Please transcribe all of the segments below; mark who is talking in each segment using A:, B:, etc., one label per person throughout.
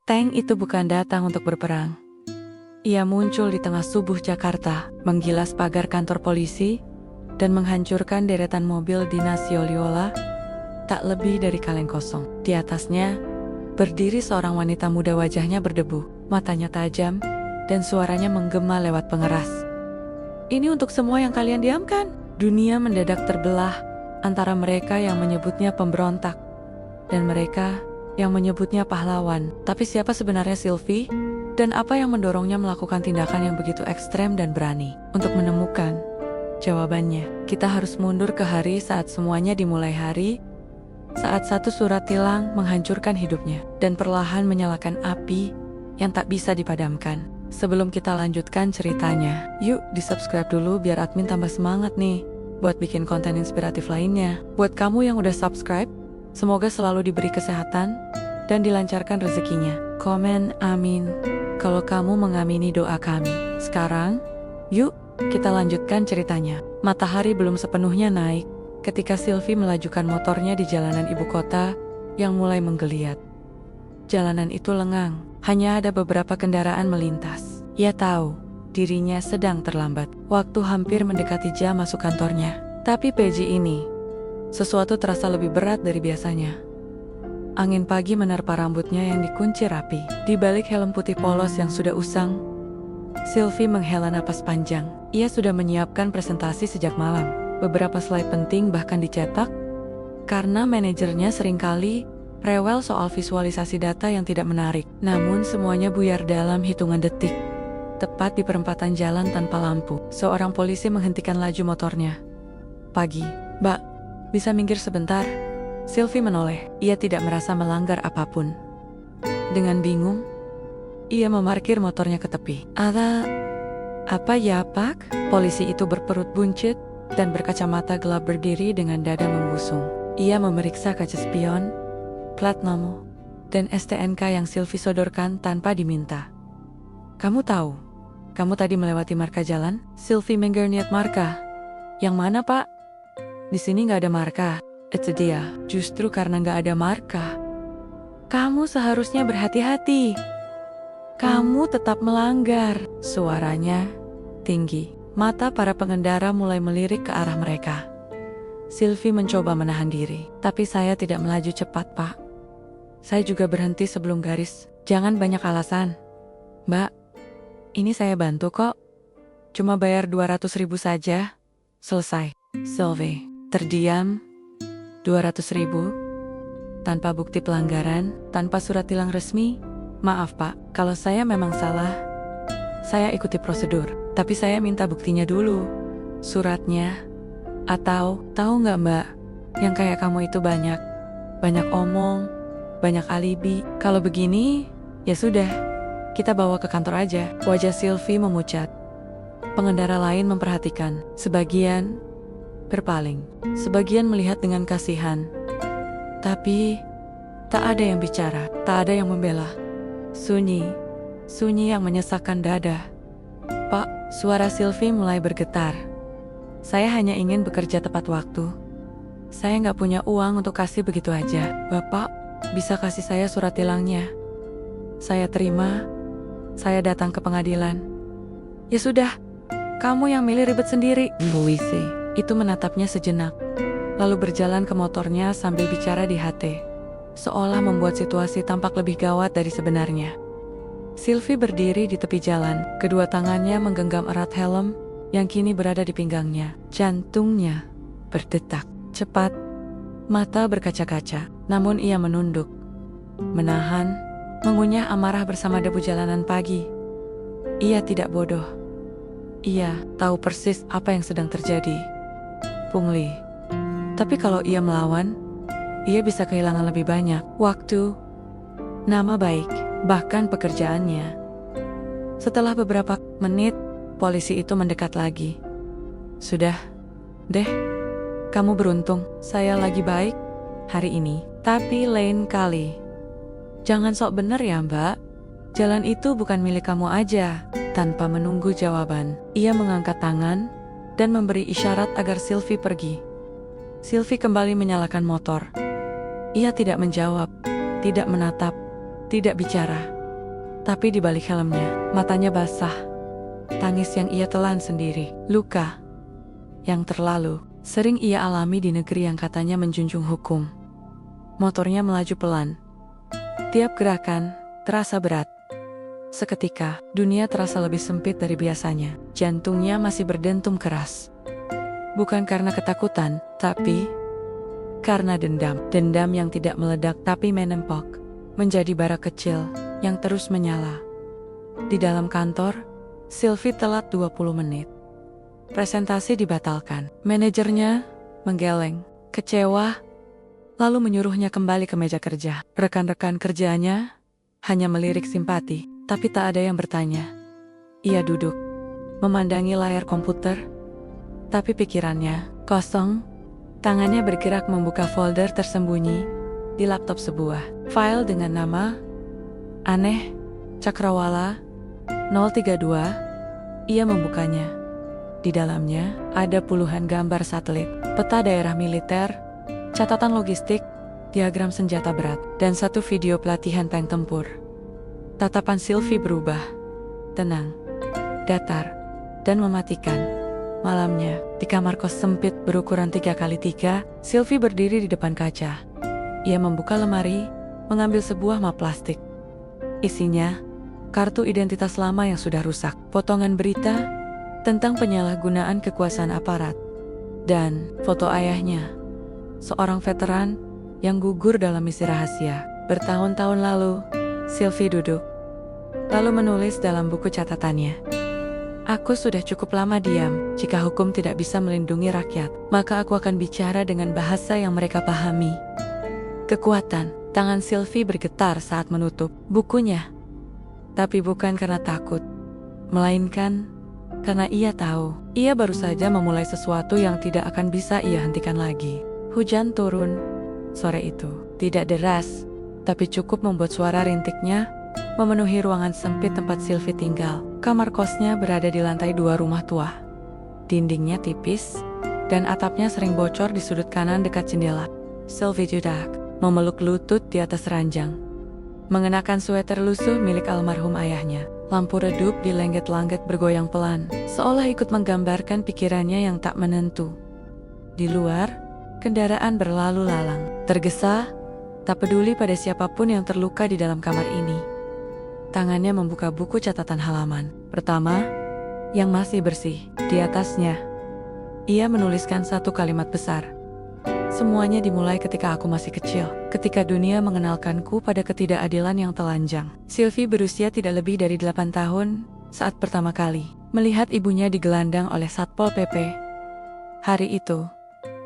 A: Tank itu bukan datang untuk berperang. Ia muncul di tengah subuh Jakarta, menggilas pagar kantor polisi, dan menghancurkan deretan mobil dinas Yoliola, tak lebih dari kaleng kosong. Di atasnya, berdiri seorang wanita muda, wajahnya berdebu, matanya tajam, dan suaranya menggema lewat pengeras. Ini untuk semua yang kalian diamkan. Dunia mendadak terbelah antara mereka yang menyebutnya pemberontak dan mereka yang menyebutnya pahlawan. Tapi siapa sebenarnya Sylvie? Dan apa yang mendorongnya melakukan tindakan yang begitu ekstrem dan berani? Untuk menemukan jawabannya, kita harus mundur ke hari saat semuanya dimulai, hari saat satu surat tilang menghancurkan hidupnya dan perlahan menyalakan api yang tak bisa dipadamkan. Sebelum kita lanjutkan ceritanya, yuk di-subscribe dulu biar admin tambah semangat nih buat bikin konten inspiratif lainnya. Buat kamu yang udah subscribe, semoga selalu diberi kesehatan dan dilancarkan rezekinya. Komen amin kalau kamu mengamini doa kami. Sekarang, yuk kita lanjutkan ceritanya. Matahari belum sepenuhnya naik ketika Sylvie melajukan motornya di jalanan ibu kota yang mulai menggeliat. Jalanan itu lengang, hanya ada beberapa kendaraan melintas. Ia tahu dirinya sedang terlambat. Waktu hampir mendekati jam masuk kantornya. Tapi pagi ini, sesuatu terasa lebih berat dari biasanya. Angin pagi menerpa rambutnya yang dikunci rapi. Di balik helm putih polos yang sudah usang, Sylvie menghela napas panjang. Ia sudah menyiapkan presentasi sejak malam. Beberapa slide penting bahkan dicetak, karena manajernya seringkali rewel soal visualisasi data yang tidak menarik. Namun semuanya buyar dalam hitungan detik. Tepat di perempatan jalan tanpa lampu, seorang polisi menghentikan laju motornya. Pagi, Mbak, bisa minggir sebentar? Sylvie menoleh. Ia tidak merasa melanggar apapun. Dengan bingung, ia memarkir motornya ke tepi. Apa ya, Pak? Polisi itu berperut buncit dan berkacamata gelap berdiri dengan dada membusung. Ia memeriksa kaca spion, plat nomor, dan STNK yang Sylvie sodorkan tanpa diminta. Kamu tahu, kamu tadi melewati marka jalan? Sylvie mengernyet marka. Yang mana, Pak? Di sini nggak ada marka. Itu dia. Justru karena nggak ada marka, kamu seharusnya berhati-hati. Kamu tetap melanggar. Suaranya tinggi. Mata para pengendara mulai melirik ke arah mereka. Sylvie mencoba menahan diri. Tapi saya tidak melaju cepat, Pak. Saya juga berhenti sebelum garis. Jangan banyak alasan. Mbak, ini saya bantu kok. Cuma bayar 200.000 saja. Selesai. Sylvie terdiam. 200.000? Tanpa bukti pelanggaran, tanpa surat tilang resmi? Maaf, Pak, kalau saya memang salah, saya ikuti prosedur. Tapi saya minta buktinya dulu. Suratnya. Atau, tahu nggak, Mbak? Yang kayak kamu itu banyak. Banyak omong, banyak alibi. Kalau begini, ya sudah, kita bawa ke kantor aja. Wajah Sylvie memucat. Pengendara lain memperhatikan. Sebagian berpaling. Sebagian melihat dengan kasihan. Tapi, tak ada yang bicara. Tak ada yang membela. Sunyi. Sunyi yang menyesakkan dada. Pak, suara Sylvie mulai bergetar. Saya hanya ingin bekerja tepat waktu. Saya nggak punya uang untuk kasih begitu aja. Bapak, bisa kasih saya surat tilangnya? Saya terima. Saya datang ke pengadilan. Ya sudah, kamu yang milih ribet sendiri. Polisi itu menatapnya sejenak, lalu berjalan ke motornya sambil bicara di HT, seolah membuat situasi tampak lebih gawat dari sebenarnya. Sylvie berdiri di tepi jalan, kedua tangannya menggenggam erat helm yang kini berada di pinggangnya. Jantungnya berdetak cepat, mata berkaca-kaca, namun ia menunduk, menahan, mengunyah amarah bersama debu jalanan pagi. Ia tidak bodoh. Ia tahu persis apa yang sedang terjadi. Pungli. Tapi kalau ia melawan, ia bisa kehilangan lebih banyak waktu, nama baik, bahkan pekerjaannya. Setelah beberapa menit, polisi itu mendekat lagi. Sudah, deh. Kamu beruntung, saya lagi baik hari ini. Tapi lain kali, jangan sok bener ya, Mbak. Jalan itu bukan milik kamu aja. Tanpa menunggu jawaban, ia mengangkat tangan dan memberi isyarat agar Sylvie pergi. Sylvie kembali menyalakan motor. Ia tidak menjawab, tidak menatap, tidak bicara. Tapi di balik helmnya, matanya basah. Tangis yang ia telan sendiri. Luka yang terlalu sering ia alami di negeri yang katanya menjunjung hukum. Motornya melaju pelan. Tiap gerakan terasa berat. Seketika, dunia terasa lebih sempit dari biasanya. Jantungnya masih berdentum keras. Bukan karena ketakutan, tapi karena dendam. Dendam yang tidak meledak tapi menempok. Menjadi bara kecil yang terus menyala. Di dalam kantor, Sylvie telat 20 menit. Presentasi dibatalkan. Manajernya menggeleng, kecewa, lalu menyuruhnya kembali ke meja kerja. Rekan-rekan kerjanya hanya melirik simpati, tapi tak ada yang bertanya. Ia duduk, memandangi layar komputer, tapi pikirannya kosong. Tangannya bergerak membuka folder tersembunyi di laptop sebuah file dengan nama aneh, Cakrawala 032. Ia membukanya. Di dalamnya ada puluhan gambar satelit, peta daerah militer, catatan logistik, diagram senjata berat, dan satu video pelatihan tank tempur. Tatapan Sylvie berubah, tenang, datar, dan mematikan. Malamnya, di kamar kos sempit berukuran 3x3, Sylvie berdiri di depan kaca. Ia membuka lemari, mengambil sebuah map plastik. Isinya, kartu identitas lama yang sudah rusak, potongan berita tentang penyalahgunaan kekuasaan aparat, dan foto ayahnya, seorang veteran yang gugur dalam misi rahasia. Bertahun-tahun lalu, Sylvie duduk, lalu menulis dalam buku catatannya. Aku sudah cukup lama diam. Jika hukum tidak bisa melindungi rakyat, maka aku akan bicara dengan bahasa yang mereka pahami. Kekuatan, tangan Sylvie bergetar saat menutup bukunya. Tapi bukan karena takut, melainkan karena ia tahu, ia baru saja memulai sesuatu yang tidak akan bisa ia hentikan lagi. Hujan turun sore itu. Tidak deras, tapi cukup membuat suara rintiknya memenuhi ruangan sempit tempat Sylvie tinggal. Kamar kosnya berada di lantai 2 rumah tua. Dindingnya tipis, dan atapnya sering bocor di sudut kanan dekat jendela. Sylvie duduk, memeluk lutut di atas ranjang. Mengenakan sweater lusuh milik almarhum ayahnya. Lampu redup di langit-langit bergoyang pelan, seolah ikut menggambarkan pikirannya yang tak menentu. Di luar, kendaraan berlalu lalang, tergesa, tak peduli pada siapapun yang terluka di dalam kamar ini. Tangannya membuka buku catatan halaman pertama, yang masih bersih. Di atasnya, ia menuliskan satu kalimat besar. Semuanya dimulai ketika aku masih kecil, ketika dunia mengenalkanku pada ketidakadilan yang telanjang. Sylvie berusia tidak lebih dari 8 tahun saat pertama kali melihat ibunya digelandang oleh Satpol PP. Hari itu,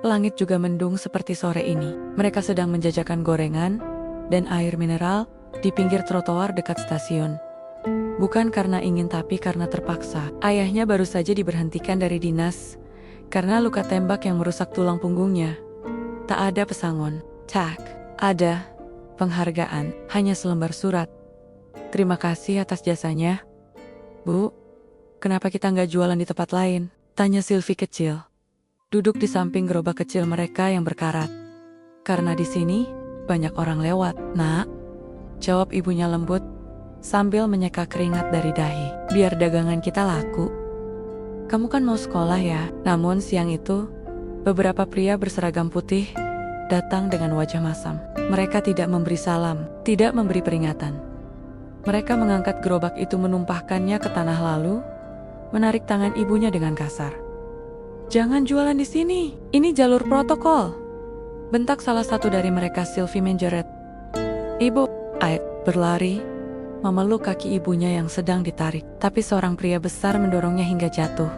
A: langit juga mendung seperti sore ini. Mereka sedang menjajakan gorengan dan air mineral di pinggir trotoar dekat stasiun. Bukan karena ingin tapi karena terpaksa. Ayahnya baru saja diberhentikan dari dinas karena luka tembak yang merusak tulang punggungnya. Tak ada pesangon, tak ada penghargaan, hanya selembar surat. Terima kasih atas jasanya. Bu, kenapa kita nggak jualan di tempat lain? Tanya Sylvie kecil. Duduk di samping gerobak kecil mereka yang berkarat. Karena di sini banyak orang lewat, Nak. Jawab ibunya lembut sambil menyeka keringat dari dahi. Biar dagangan kita laku. Kamu kan mau sekolah ya? Namun siang itu, beberapa pria berseragam putih datang dengan wajah masam. Mereka tidak memberi salam, tidak memberi peringatan. Mereka mengangkat gerobak itu, menumpahkannya ke tanah, lalu menarik tangan ibunya dengan kasar. Jangan jualan di sini, ini jalur protokol. Bentak salah satu dari mereka. Sylvie menjerit. Ibu, Aik berlari, memeluk kaki ibunya yang sedang ditarik. Tapi seorang pria besar mendorongnya hingga jatuh.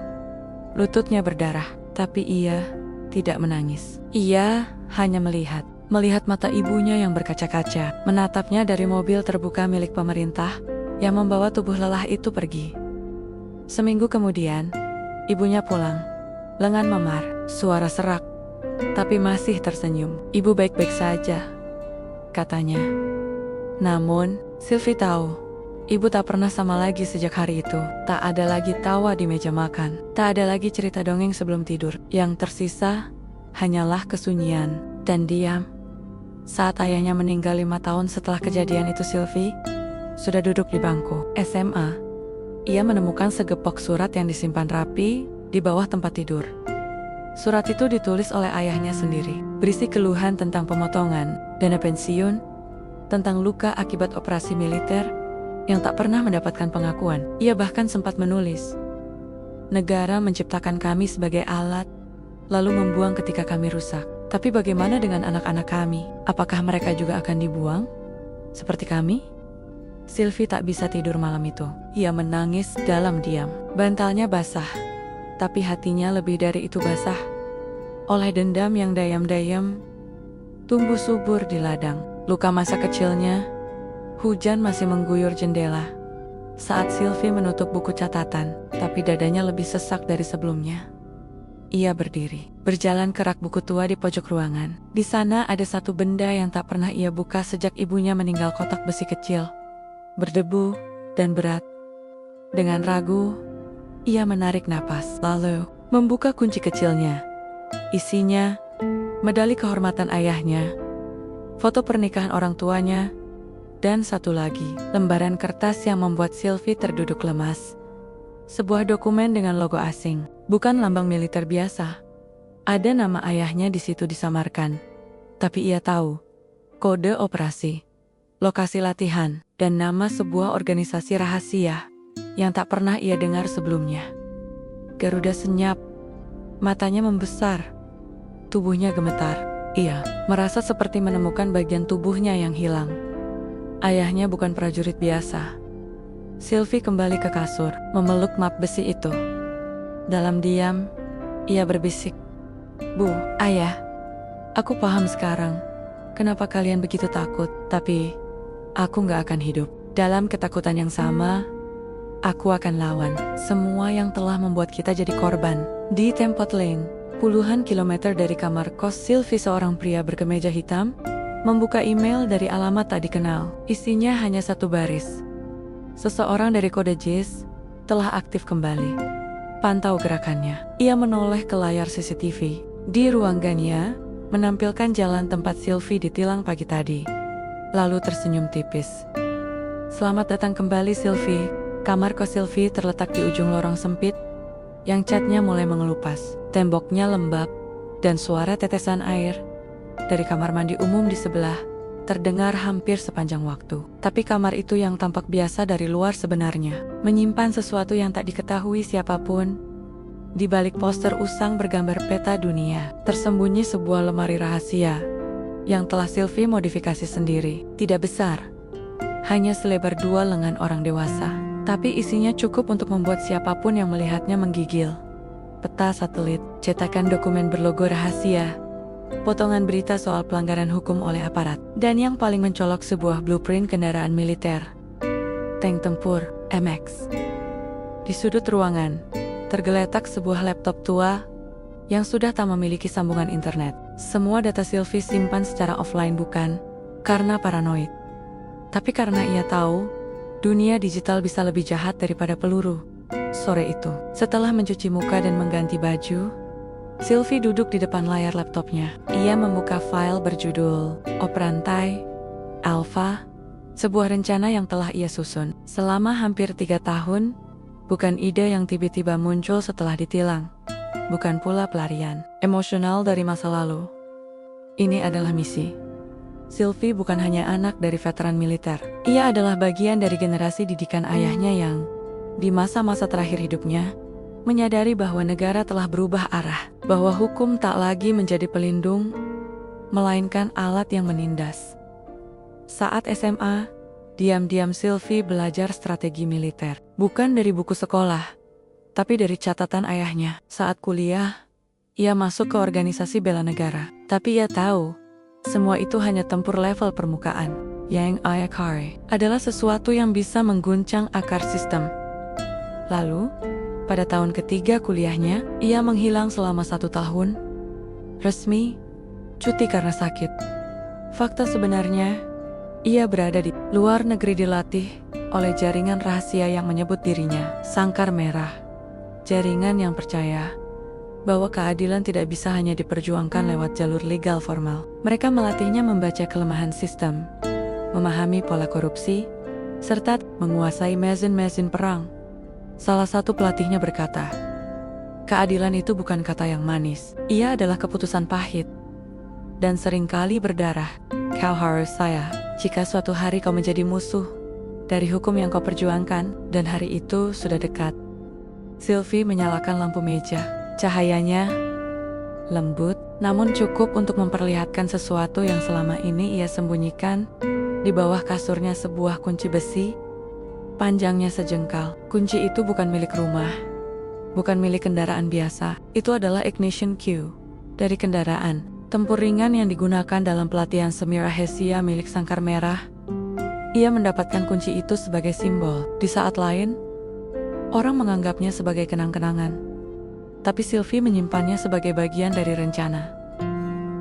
A: Lututnya berdarah, tapi ia tidak menangis. Ia hanya melihat mata ibunya yang berkaca-kaca, menatapnya dari mobil terbuka milik pemerintah yang membawa tubuh lelah itu pergi. Seminggu kemudian, ibunya pulang, lengan memar, suara serak, tapi masih tersenyum. Ibu baik-baik saja, katanya. Namun, Sylvie tahu, ibu tak pernah sama lagi sejak hari itu. Tak ada lagi tawa di meja makan, tak ada lagi cerita dongeng sebelum tidur. Yang tersisa hanyalah kesunyian dan diam. Saat ayahnya meninggal 5 tahun setelah kejadian itu, Sylvie sudah duduk di bangku SMA. Ia menemukan segepok surat yang disimpan rapi di bawah tempat tidur. Surat itu ditulis oleh ayahnya sendiri, berisi keluhan tentang pemotongan dana pensiun, tentang luka akibat operasi militer yang tak pernah mendapatkan pengakuan. Ia bahkan sempat menulis, "Negara menciptakan kami sebagai alat, lalu membuang ketika kami rusak. Tapi bagaimana dengan anak-anak kami? Apakah mereka juga akan dibuang? Seperti kami?" Sylvie tak bisa tidur malam itu. Ia menangis dalam diam. Bantalnya basah, tapi hatinya lebih dari itu basah. Oleh dendam yang dayam-dayam tumbuh subur di ladang. Luka masa kecilnya, hujan masih mengguyur jendela. Saat Sylvie menutup buku catatan, tapi dadanya lebih sesak dari sebelumnya. Ia berdiri, berjalan ke rak buku tua di pojok ruangan. Di sana ada satu benda yang tak pernah ia buka sejak ibunya meninggal, kotak besi kecil, berdebu dan berat. Dengan ragu, ia menarik napas, lalu membuka kunci kecilnya. Isinya, medali kehormatan ayahnya, foto pernikahan orang tuanya, dan satu lagi, lembaran kertas yang membuat Sylvie terduduk lemas. Sebuah dokumen dengan logo asing, bukan lambang militer biasa. Ada nama ayahnya di situ disamarkan. Tapi ia tahu, kode operasi, lokasi latihan, dan nama sebuah organisasi rahasia yang tak pernah ia dengar sebelumnya. Garuda senyap, matanya membesar, tubuhnya gemetar. Ia merasa seperti menemukan bagian tubuhnya yang hilang. Ayahnya bukan prajurit biasa. Sylvie kembali ke kasur, memeluk map besi itu. Dalam diam, ia berbisik, "Bu, Ayah, aku paham sekarang kenapa kalian begitu takut, tapi aku gak akan hidup. Dalam ketakutan yang sama, aku akan lawan semua yang telah membuat kita jadi korban." Di Tempot Lane, puluhan kilometer dari kamar kos Sylvie, seorang pria berkemeja hitam membuka email dari alamat tak dikenal. Isinya hanya satu baris. "Seseorang dari kode JIS telah aktif kembali. Pantau gerakannya." Ia menoleh ke layar CCTV. Di ruangannya menampilkan jalan tempat Sylvie ditilang pagi tadi. Lalu tersenyum tipis. "Selamat datang kembali, Sylvie." Kamar kos Sylvie terletak di ujung lorong sempit yang catnya mulai mengelupas. Temboknya lembab dan suara tetesan air dari kamar mandi umum di sebelah terdengar hampir sepanjang waktu. Tapi kamar itu yang tampak biasa dari luar sebenarnya menyimpan sesuatu yang tak diketahui siapapun. Di balik poster usang bergambar peta dunia, tersembunyi sebuah lemari rahasia yang telah Sylvie modifikasi sendiri. Tidak besar, hanya selebar 2 lengan orang dewasa, tapi isinya cukup untuk membuat siapapun yang melihatnya menggigil. Peta satelit, cetakan dokumen berlogo rahasia, potongan berita soal pelanggaran hukum oleh aparat, dan yang paling mencolok sebuah blueprint kendaraan militer, tank tempur MX. Di sudut ruangan, tergeletak sebuah laptop tua yang sudah tak memiliki sambungan internet. Semua data Sylvie simpan secara offline, bukan karena paranoid, tapi karena ia tahu dunia digital bisa lebih jahat daripada peluru. Sore itu, setelah mencuci muka dan mengganti baju, Sylvie duduk di depan layar laptopnya. Ia membuka file berjudul Operantai Alpha, sebuah rencana yang telah ia susun selama hampir 3 tahun, bukan ide yang tiba-tiba muncul setelah ditilang, bukan pula pelarian emosional dari masa lalu. Ini adalah misi. Sylvie bukan hanya anak dari veteran militer. Ia adalah bagian dari generasi didikan ayahnya yang, di masa-masa terakhir hidupnya, menyadari bahwa negara telah berubah arah, bahwa hukum tak lagi menjadi pelindung, melainkan alat yang menindas. Saat SMA, diam-diam Sylvie belajar strategi militer, bukan dari buku sekolah, tapi dari catatan ayahnya. Saat kuliah, ia masuk ke organisasi bela negara, tapi ia tahu semua itu hanya tempur level permukaan. Yang ia cari adalah sesuatu yang bisa mengguncang akar sistem. Lalu, pada tahun ketiga kuliahnya, ia menghilang selama 1 tahun. Resmi, cuti karena sakit. Fakta sebenarnya, ia berada di luar negeri dilatih oleh jaringan rahasia yang menyebut dirinya Sangkar Merah. Jaringan yang percaya bahwa keadilan tidak bisa hanya diperjuangkan lewat jalur legal formal. Mereka melatihnya membaca kelemahan sistem, memahami pola korupsi, serta menguasai mesin-mesin perang. Salah satu pelatihnya berkata, keadilan itu bukan kata yang manis, ia adalah keputusan pahit dan seringkali berdarah. Kau harus saya, jika suatu hari kau menjadi musuh dari hukum yang kau perjuangkan, dan hari itu sudah dekat. Sylvie menyalakan lampu meja. Cahayanya lembut, namun cukup untuk memperlihatkan sesuatu yang selama ini ia sembunyikan. Di bawah kasurnya sebuah kunci besi, panjangnya sejengkal. Kunci itu bukan milik rumah, bukan milik kendaraan biasa. Itu adalah ignition key dari kendaraan tempur ringan yang digunakan dalam pelatihan semi rahasia milik Sangkar Merah. Ia mendapatkan kunci itu sebagai simbol. Di saat lain, orang menganggapnya sebagai kenang-kenangan, tapi Sylvie menyimpannya sebagai bagian dari rencana.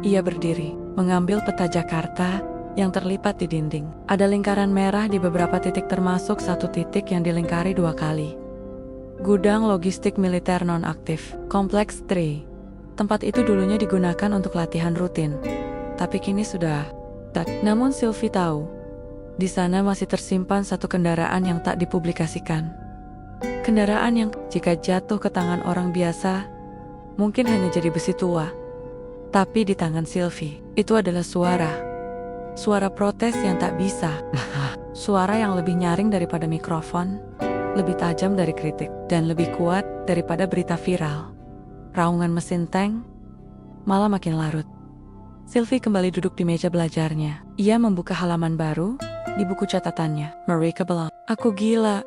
A: Ia berdiri, mengambil peta Jakarta yang terlipat di dinding. Ada lingkaran merah di beberapa titik, termasuk satu titik yang dilingkari 2 kali. Gudang logistik militer nonaktif, Kompleks 3. Tempat itu dulunya digunakan untuk latihan rutin, tapi kini sudah tak. Namun Sylvie tahu, di sana masih tersimpan satu kendaraan yang tak dipublikasikan. Kendaraan yang jika jatuh ke tangan orang biasa, mungkin hanya jadi besi tua. Tapi di tangan Sylvie, itu adalah suara protes yang tak bisa. Suara yang lebih nyaring daripada mikrofon, lebih tajam dari kritik, dan lebih kuat daripada berita viral. Raungan mesin tank malah makin larut. Sylvie kembali duduk di meja belajarnya. Ia membuka halaman baru di buku catatannya. Mereka bilang, aku gila.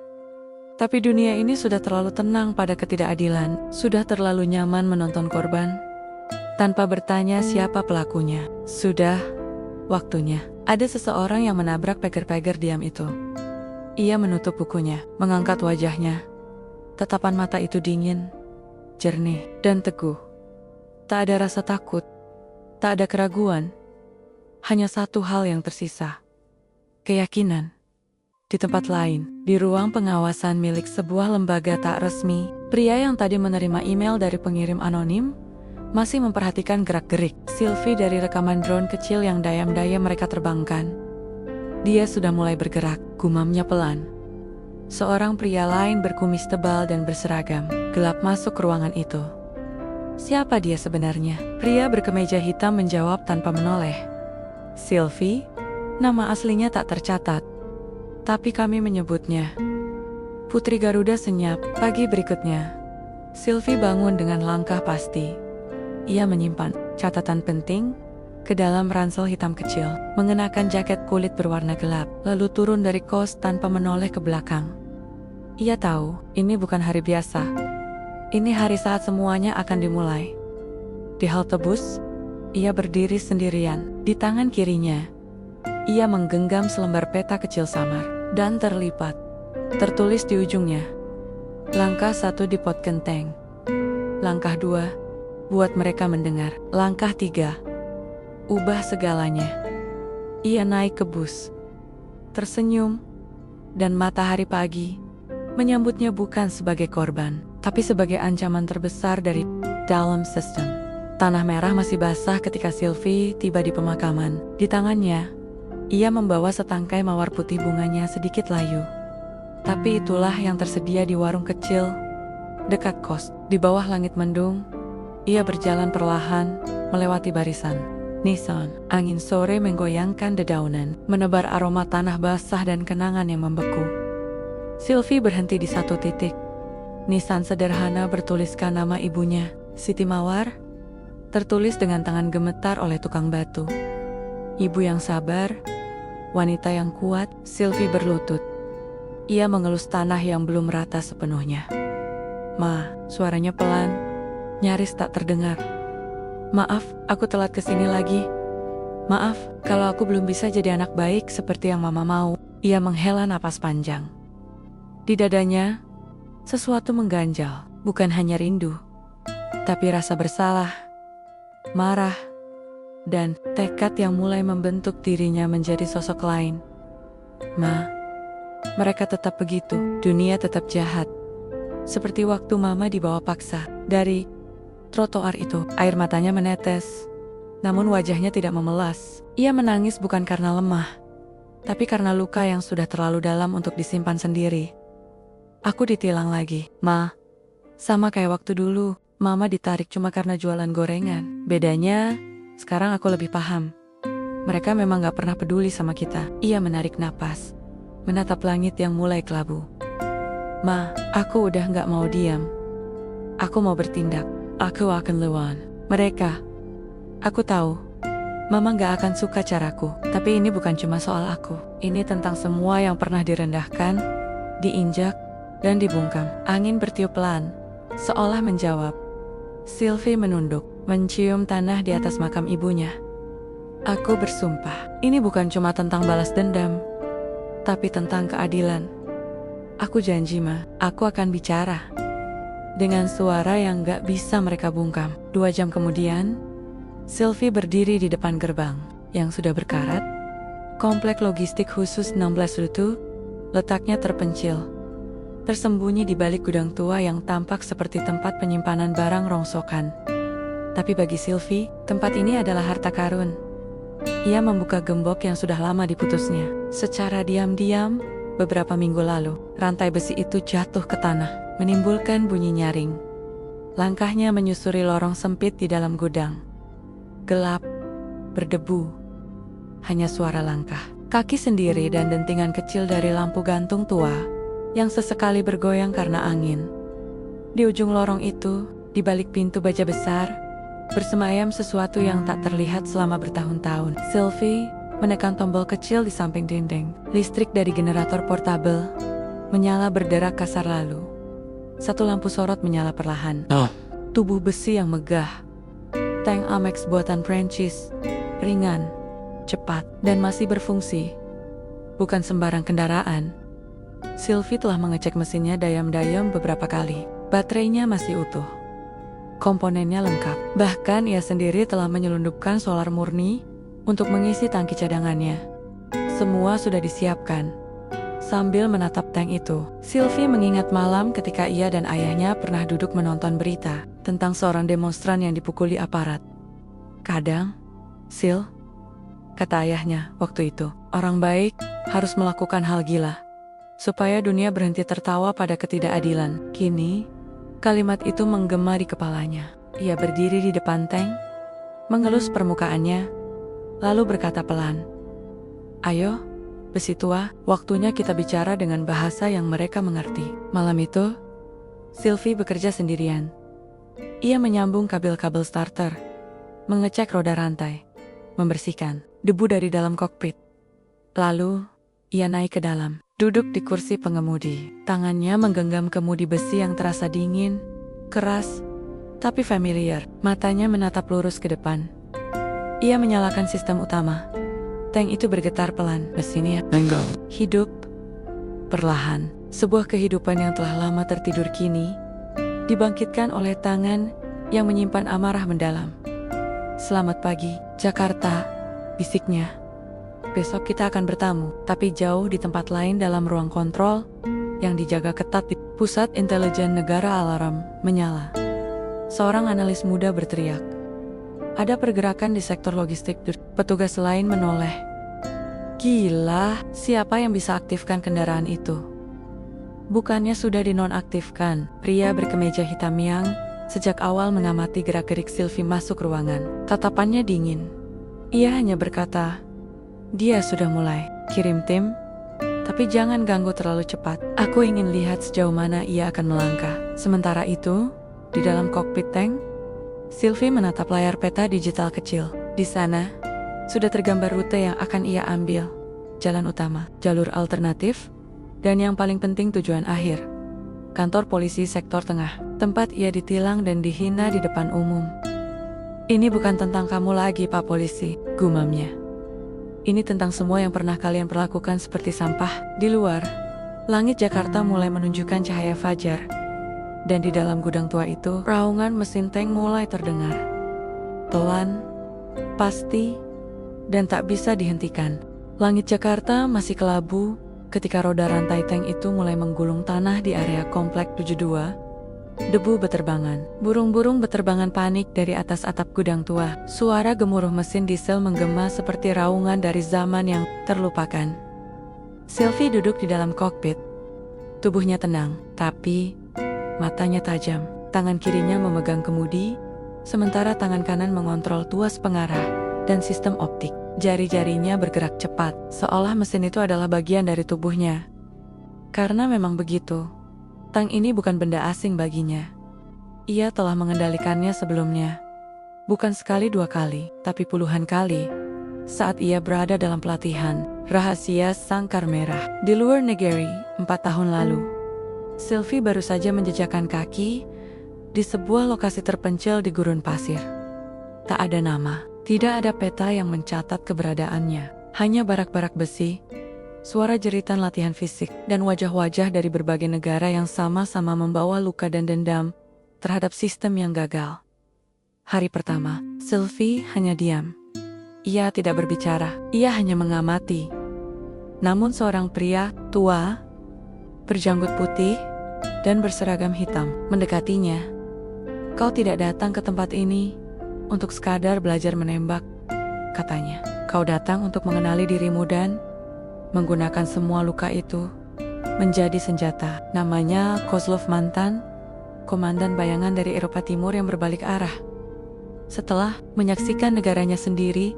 A: Tapi dunia ini sudah terlalu tenang pada ketidakadilan. Sudah terlalu nyaman menonton korban tanpa bertanya siapa pelakunya. Sudah waktunya. Ada seseorang yang menabrak pagar-pagar diam itu. Ia menutup bukunya, mengangkat wajahnya. Tatapan mata itu dingin, jernih, dan teguh. Tak ada rasa takut, tak ada keraguan. Hanya satu hal yang tersisa, keyakinan. Di tempat lain, di ruang pengawasan milik sebuah lembaga tak resmi, pria yang tadi menerima email dari pengirim anonim masih memperhatikan gerak-gerik Sylvie dari rekaman drone kecil yang dayam-dayam mereka terbangkan. Dia sudah mulai bergerak, gumamnya pelan. Seorang pria lain berkumis tebal dan berseragam gelap masuk ke ruangan itu. Siapa dia sebenarnya? Pria berkemeja hitam menjawab tanpa menoleh. Sylvie, nama aslinya tak tercatat, tapi kami menyebutnya Putri Garuda. Senyap. Pagi berikutnya, Sylvie bangun dengan langkah pasti. Ia menyimpan catatan penting ke dalam ransel hitam kecil, mengenakan jaket kulit berwarna gelap, lalu turun dari kos tanpa menoleh ke belakang. Ia tahu, ini bukan hari biasa. Ini hari saat semuanya akan dimulai. Di halte bus, ia berdiri sendirian. Di tangan kirinya, ia menggenggam selembar peta kecil samar dan terlipat. Tertulis di ujungnya, langkah 1 di pot genteng. Langkah 2, buat mereka mendengar. Langkah 3, ubah segalanya. Ia naik ke bus, tersenyum, dan matahari pagi menyambutnya bukan sebagai korban, tapi sebagai ancaman terbesar dari dalam sistem. Tanah merah masih basah ketika Sylvie tiba di pemakaman. Di tangannya, ia membawa setangkai mawar putih, bunganya sedikit layu. Tapi itulah yang tersedia di warung kecil dekat kos. Di bawah langit mendung, ia berjalan perlahan melewati barisan Nissan. Angin sore menggoyangkan dedaunan, menebar aroma tanah basah dan kenangan yang membeku. Sylvie berhenti di satu titik. Nissan sederhana bertuliskan nama ibunya, Siti Mawar, tertulis dengan tangan gemetar oleh tukang batu. Ibu yang sabar, wanita yang kuat. Sylvie berlutut. Ia mengelus tanah yang belum rata sepenuhnya. Ma, suaranya pelan, nyaris tak terdengar. Maaf, aku telat kesini lagi. Maaf, kalau aku belum bisa jadi anak baik seperti yang Mama mau. Ia menghela napas panjang. Di dadanya, sesuatu mengganjal, bukan hanya rindu, tapi rasa bersalah, marah, dan tekad yang mulai membentuk dirinya menjadi sosok lain. Ma, mereka tetap begitu, dunia tetap jahat. Seperti waktu Mama dibawa paksa dari trotoar itu. Air matanya menetes, namun wajahnya tidak memelas. Ia menangis bukan karena lemah, Tapi karena luka yang sudah terlalu dalam untuk disimpan sendiri, aku ditilang lagi. Ma, sama kayak waktu dulu, Mama ditarik cuma karena jualan gorengan. Bedanya, sekarang aku lebih paham. Mereka memang gak pernah peduli sama kita. Ia menarik napas, menatap langit yang mulai kelabu. Ma, aku udah gak mau diam. Aku mau bertindak. Aku akan lawan mereka. Aku tahu, Mama gak akan suka caraku. Tapi ini bukan cuma soal aku. Ini tentang semua yang pernah direndahkan, diinjak, dan dibungkam. Angin bertiup pelan, seolah menjawab. Sylvie menunduk, mencium tanah di atas makam ibunya. Aku bersumpah, ini bukan cuma tentang balas dendam, tapi tentang keadilan. Aku janji, Ma, aku akan bicara. Dengan suara yang gak bisa mereka bungkam. 2 jam kemudian, Sylvie berdiri di depan gerbang yang sudah berkarat. Komplek logistik khusus 16 Rute, letaknya terpencil, tersembunyi di balik gudang tua yang tampak seperti tempat penyimpanan barang rongsokan. Tapi bagi Sylvie, tempat ini adalah harta karun. Ia membuka gembok yang sudah lama diputusnya. Secara diam-diam, beberapa minggu lalu, rantai besi itu jatuh ke tanah, menimbulkan bunyi nyaring. Langkahnya menyusuri lorong sempit di dalam gudang. Gelap, berdebu, hanya suara langkah, kaki sendiri dan dentingan kecil dari lampu gantung tua yang sesekali bergoyang karena angin. Di ujung lorong itu, di balik pintu baja besar, bersemayam sesuatu yang tak terlihat selama bertahun-tahun. Sylvie menekan tombol kecil di samping dinding. Listrik dari generator portabel menyala berderak kasar lalu. Satu lampu sorot menyala perlahan. Tubuh besi yang megah. Tank Amex buatan Prancis, ringan, cepat, dan masih berfungsi. Bukan sembarang kendaraan. Sylvie telah mengecek mesinnya dayam-dayam beberapa kali. Baterainya masih utuh. Komponennya lengkap. Bahkan ia sendiri telah menyelundupkan solar murni untuk mengisi tangki cadangannya. Semua sudah disiapkan. Sambil menatap tank itu, Sylvie mengingat malam ketika ia dan ayahnya pernah duduk menonton berita tentang seorang demonstran yang dipukuli aparat. Kadang, Sil, kata ayahnya waktu itu, orang baik harus melakukan hal gila supaya dunia berhenti tertawa pada ketidakadilan. Kini, kalimat itu menggema di kepalanya. Ia berdiri di depan tank, mengelus permukaannya, lalu berkata pelan, "Ayo, besi tua, waktunya kita bicara dengan bahasa yang mereka mengerti." Malam itu, Sylvie bekerja sendirian. Ia menyambung kabel-kabel starter, mengecek roda rantai, membersihkan debu dari dalam kokpit. Lalu, ia naik ke dalam, duduk di kursi pengemudi. Tangannya menggenggam kemudi besi yang terasa dingin, keras, tapi familiar. Matanya menatap lurus ke depan. Ia menyalakan sistem utama. Tank itu bergetar pelan. Mesinnya hidup perlahan. Sebuah kehidupan yang telah lama tertidur kini dibangkitkan oleh tangan yang menyimpan amarah mendalam. "Selamat pagi, Jakarta," bisiknya. "Besok kita akan bertamu, tapi jauh di tempat lain dalam ruang kontrol yang dijaga ketat." Di Pusat Intelijen Negara alarm menyala. Seorang analis muda berteriak, "Ada pergerakan di sektor logistik." Petugas lain menoleh. Gila, siapa yang bisa aktifkan kendaraan itu? Bukannya sudah dinonaktifkan? Pria berkemeja hitam yang sejak awal mengamati gerak-gerik Sylvie masuk ruangan. Tatapannya dingin. Ia hanya berkata, "Dia sudah mulai. Kirim tim, tapi jangan ganggu terlalu cepat. Aku ingin lihat sejauh mana ia akan melangkah." Sementara itu, di dalam kokpit tank, Sylvie menatap layar peta digital kecil. Di sana, sudah tergambar rute yang akan ia ambil. Jalan utama, jalur alternatif, dan yang paling penting tujuan akhir. Kantor polisi sektor tengah, tempat ia ditilang dan dihina di depan umum. "Ini bukan tentang kamu lagi, Pak Polisi," gumamnya. "Ini tentang semua yang pernah kalian perlakukan seperti sampah." Di luar, langit Jakarta mulai menunjukkan cahaya fajar. Dan di dalam gudang tua itu, raungan mesin tank mulai terdengar. Pelan, pasti, dan tak bisa dihentikan. Langit Jakarta masih kelabu ketika roda rantai tank itu mulai menggulung tanah di area komplek 72. Debu beterbangan. Burung-burung beterbangan panik dari atas atap gudang tua. Suara gemuruh mesin diesel menggema seperti raungan dari zaman yang terlupakan. Sylvie duduk di dalam kokpit. Tubuhnya tenang, tapi matanya tajam. Tangan kirinya memegang kemudi, sementara tangan kanan mengontrol tuas pengarah dan sistem optik. Jari-jarinya bergerak cepat, seolah mesin itu adalah bagian dari tubuhnya. Karena memang begitu, Tang ini bukan benda asing baginya. Ia telah mengendalikannya sebelumnya. Bukan sekali dua kali, tapi puluhan kali. Saat ia berada dalam pelatihan rahasia Sangkar Merah di luar negeri 4 tahun lalu, Sylvie baru saja menjejakkan kaki di sebuah lokasi terpencil di gurun pasir. Tak ada nama, tidak ada peta yang mencatat keberadaannya. Hanya barak-barak besi, suara jeritan latihan fisik, dan wajah-wajah dari berbagai negara yang sama-sama membawa luka dan dendam terhadap sistem yang gagal. Hari pertama, Sylvie hanya diam. Ia tidak berbicara, ia hanya mengamati. Namun seorang pria tua, berjanggut putih, dan berseragam hitam mendekatinya. "Kau tidak datang ke tempat ini untuk sekadar belajar menembak," katanya. "Kau datang untuk mengenali dirimu dan menggunakan semua luka itu menjadi senjata." Namanya Kozlov, mantan komandan bayangan dari Eropa Timur yang berbalik arah. Setelah menyaksikan negaranya sendiri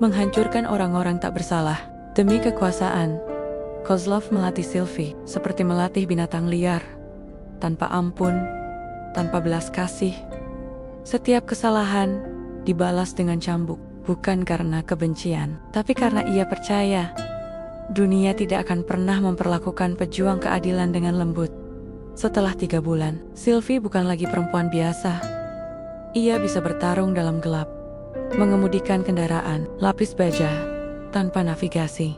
A: menghancurkan orang-orang tak bersalah demi kekuasaan, Kozlov melatih Sylvie seperti melatih binatang liar, tanpa ampun, tanpa belas kasih. Setiap kesalahan dibalas dengan cambuk, bukan karena kebencian, tapi karena ia percaya dunia tidak akan pernah memperlakukan pejuang keadilan dengan lembut. Setelah 3 bulan, Sylvie bukan lagi perempuan biasa. Ia bisa bertarung dalam gelap, mengemudikan kendaraan lapis baja tanpa navigasi,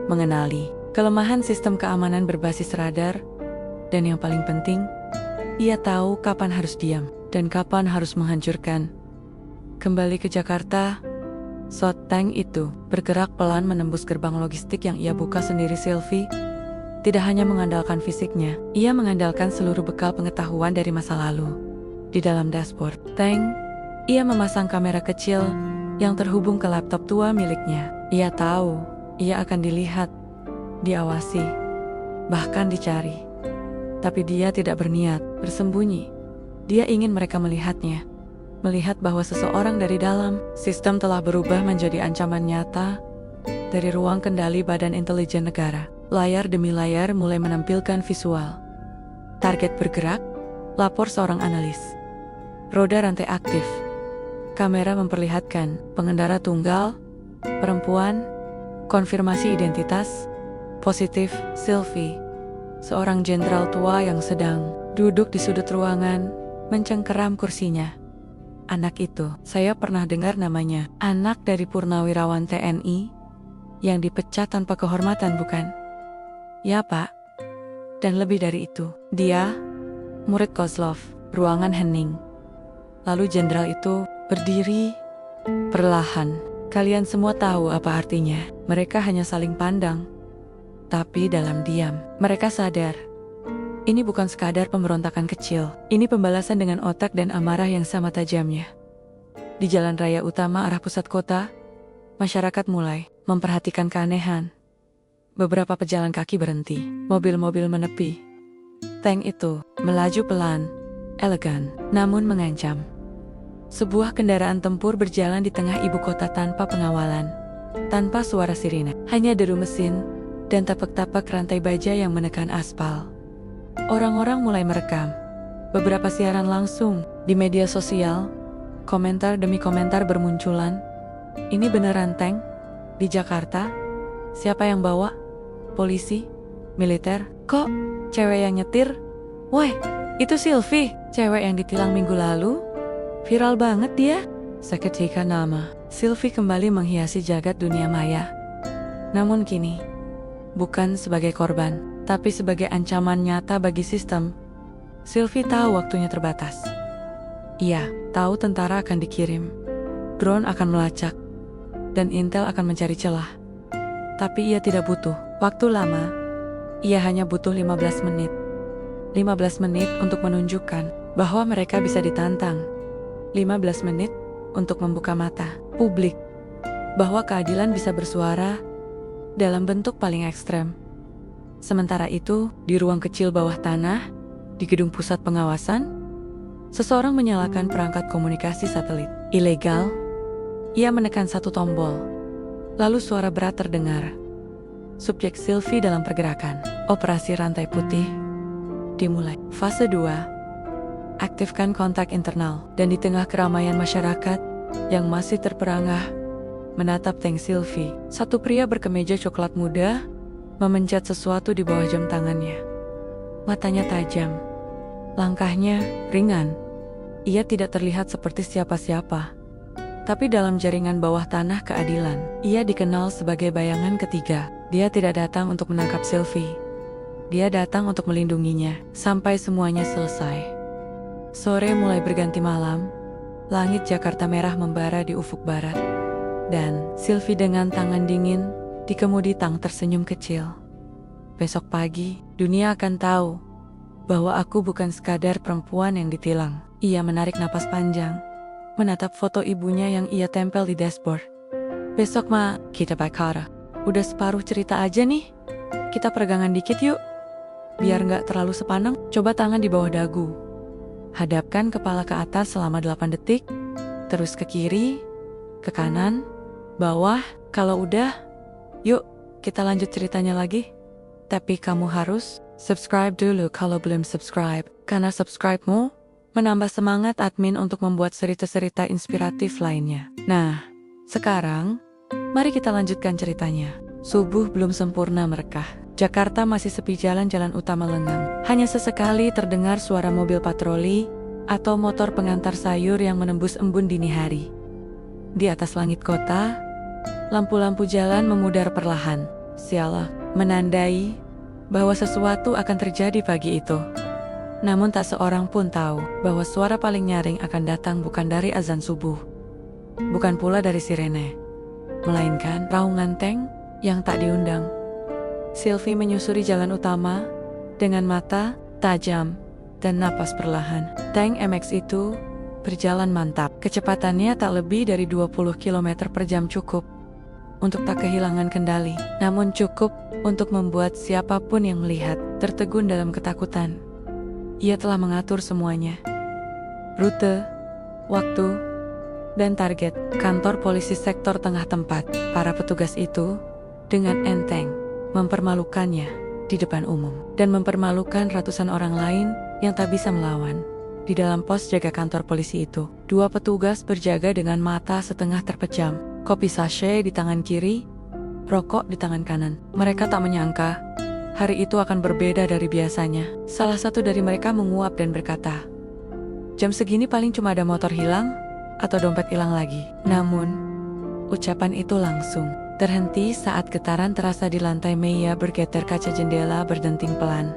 A: mengenali kelemahan sistem keamanan berbasis radar, dan yang paling penting, ia tahu kapan harus diam dan kapan harus menghancurkan. Kembali ke Jakarta, Tang itu bergerak pelan menembus gerbang logistik yang ia buka sendiri. Sylvie tidak hanya mengandalkan fisiknya, ia mengandalkan seluruh bekal pengetahuan dari masa lalu. Di dalam dashboard Tang, ia memasang kamera kecil yang terhubung ke laptop tua miliknya. Ia tahu ia akan dilihat, diawasi, bahkan dicari. Tapi dia tidak berniat bersembunyi. Dia ingin mereka melihatnya, melihat bahwa seseorang dari dalam sistem telah berubah menjadi ancaman nyata dari ruang kendali Badan Intelijen Negara. Layar demi layar mulai menampilkan visual. Target bergerak, lapor seorang analis. Roda rantai aktif. Kamera memperlihatkan pengendara tunggal, perempuan, konfirmasi identitas, positif. Sylvie, seorang jenderal tua yang sedang duduk di sudut ruangan, mencengkeram kursinya. Anak itu, saya pernah dengar namanya. Anak dari purnawirawan TNI yang dipecat tanpa kehormatan, bukan? Ya, Pak. Dan lebih dari itu, dia murid Kozlov. Ruangan hening. Lalu jenderal itu berdiri perlahan. Kalian semua tahu apa artinya. Mereka hanya saling pandang, tapi dalam diam. Mereka sadar, ini bukan sekadar pemberontakan kecil. Ini pembalasan dengan otak dan amarah yang sama tajamnya. Di jalan raya utama arah pusat kota, masyarakat mulai memperhatikan keanehan. Beberapa pejalan kaki berhenti, mobil-mobil menepi. Tank itu melaju pelan, elegan, namun mengancam. Sebuah kendaraan tempur berjalan di tengah ibu kota tanpa pengawalan, tanpa suara sirine, hanya deru mesin dan tapak-tapak rantai baja yang menekan aspal. Orang-orang mulai merekam. Beberapa siaran langsung di media sosial, komentar demi komentar bermunculan. Ini beneran tank? Di Jakarta? Siapa yang bawa? Polisi? Militer? Kok cewek yang nyetir? Woi, itu Sylvie, cewek yang ditilang minggu lalu? Viral banget dia. Seketika nama Sylvie kembali menghiasi jagat dunia maya. Namun kini, bukan sebagai korban, tapi sebagai ancaman nyata bagi sistem. Sylvie tahu waktunya terbatas. Ia tahu tentara akan dikirim, drone akan melacak, dan intel akan mencari celah. Tapi ia tidak butuh waktu lama. Ia hanya butuh 15 menit. 15 menit untuk menunjukkan bahwa mereka bisa ditantang. 15 menit untuk membuka mata publik bahwa keadilan bisa bersuara dalam bentuk paling ekstrem. Sementara itu, di ruang kecil bawah tanah, di gedung pusat pengawasan, seseorang menyalakan perangkat komunikasi satelit. Ilegal, ia menekan satu tombol. Lalu suara berat terdengar. Subjek Sylvie dalam pergerakan. Operasi rantai putih dimulai. Fase 2. Aktifkan kontak internal. Dan di tengah keramaian masyarakat yang masih terperangah menatap Tank Sylvie, satu pria berkemeja coklat muda memencet sesuatu di bawah jam tangannya. Matanya tajam. Langkahnya ringan. Ia tidak terlihat seperti siapa-siapa. Tapi dalam jaringan bawah tanah keadilan, ia dikenal sebagai bayangan ketiga. Dia tidak datang untuk menangkap Sylvie. Dia datang untuk melindunginya sampai semuanya selesai. Sore mulai berganti malam. Langit Jakarta merah membara di ufuk barat. Dan Sylvie dengan tangan dingin di kemudi tang tersenyum kecil. Besok pagi, dunia akan tahu bahwa aku bukan sekadar perempuan yang ditilang. Ia menarik napas panjang, menatap foto ibunya yang ia tempel di dashboard. Besok kita bakar. Udah separuh cerita aja nih. Kita peregangan dikit yuk. Biar nggak terlalu sepaneng, coba tangan di bawah dagu. Hadapkan kepala ke atas selama 8 detik, terus ke kiri, ke kanan, bawah. Kalau udah, yuk kita lanjut ceritanya lagi. Tapi kamu harus subscribe dulu kalau belum subscribe, karena subscribe-mu menambah semangat admin untuk membuat cerita-cerita inspiratif lainnya. Nah, sekarang mari kita lanjutkan ceritanya. Subuh belum sempurna merekah. Jakarta masih sepi, jalan-jalan utama lengang. Hanya sesekali terdengar suara mobil patroli atau motor pengantar sayur yang menembus embun dini hari. Di atas langit kota, lampu-lampu jalan memudar perlahan. Sialah, menandai bahwa sesuatu akan terjadi pagi itu. Namun tak seorang pun tahu bahwa suara paling nyaring akan datang bukan dari azan subuh. Bukan pula dari sirene, melainkan raungan tank yang tak diundang. Sylvie menyusuri jalan utama dengan mata tajam dan napas perlahan. Tank MX itu berjalan mantap. Kecepatannya tak lebih dari 20 km per jam, cukup untuk tak kehilangan kendali. Namun cukup untuk membuat siapapun yang melihat tertegun dalam ketakutan. Ia telah mengatur semuanya. Rute, waktu, dan target. Kantor polisi sektor tengah tempat. Para petugas itu dengan enteng mempermalukannya di depan umum. Dan mempermalukan ratusan orang lain yang tak bisa melawan. Di dalam pos jaga kantor polisi itu, 2 petugas berjaga dengan mata setengah terpejam. Kopi sachet di tangan kiri, rokok di tangan kanan. Mereka tak menyangka hari itu akan berbeda dari biasanya. Salah satu dari mereka menguap dan berkata, "Jam segini paling cuma ada motor hilang atau dompet hilang lagi." Namun, ucapan itu langsung terhenti saat getaran terasa di lantai meja bergetar, kaca jendela berdenting pelan.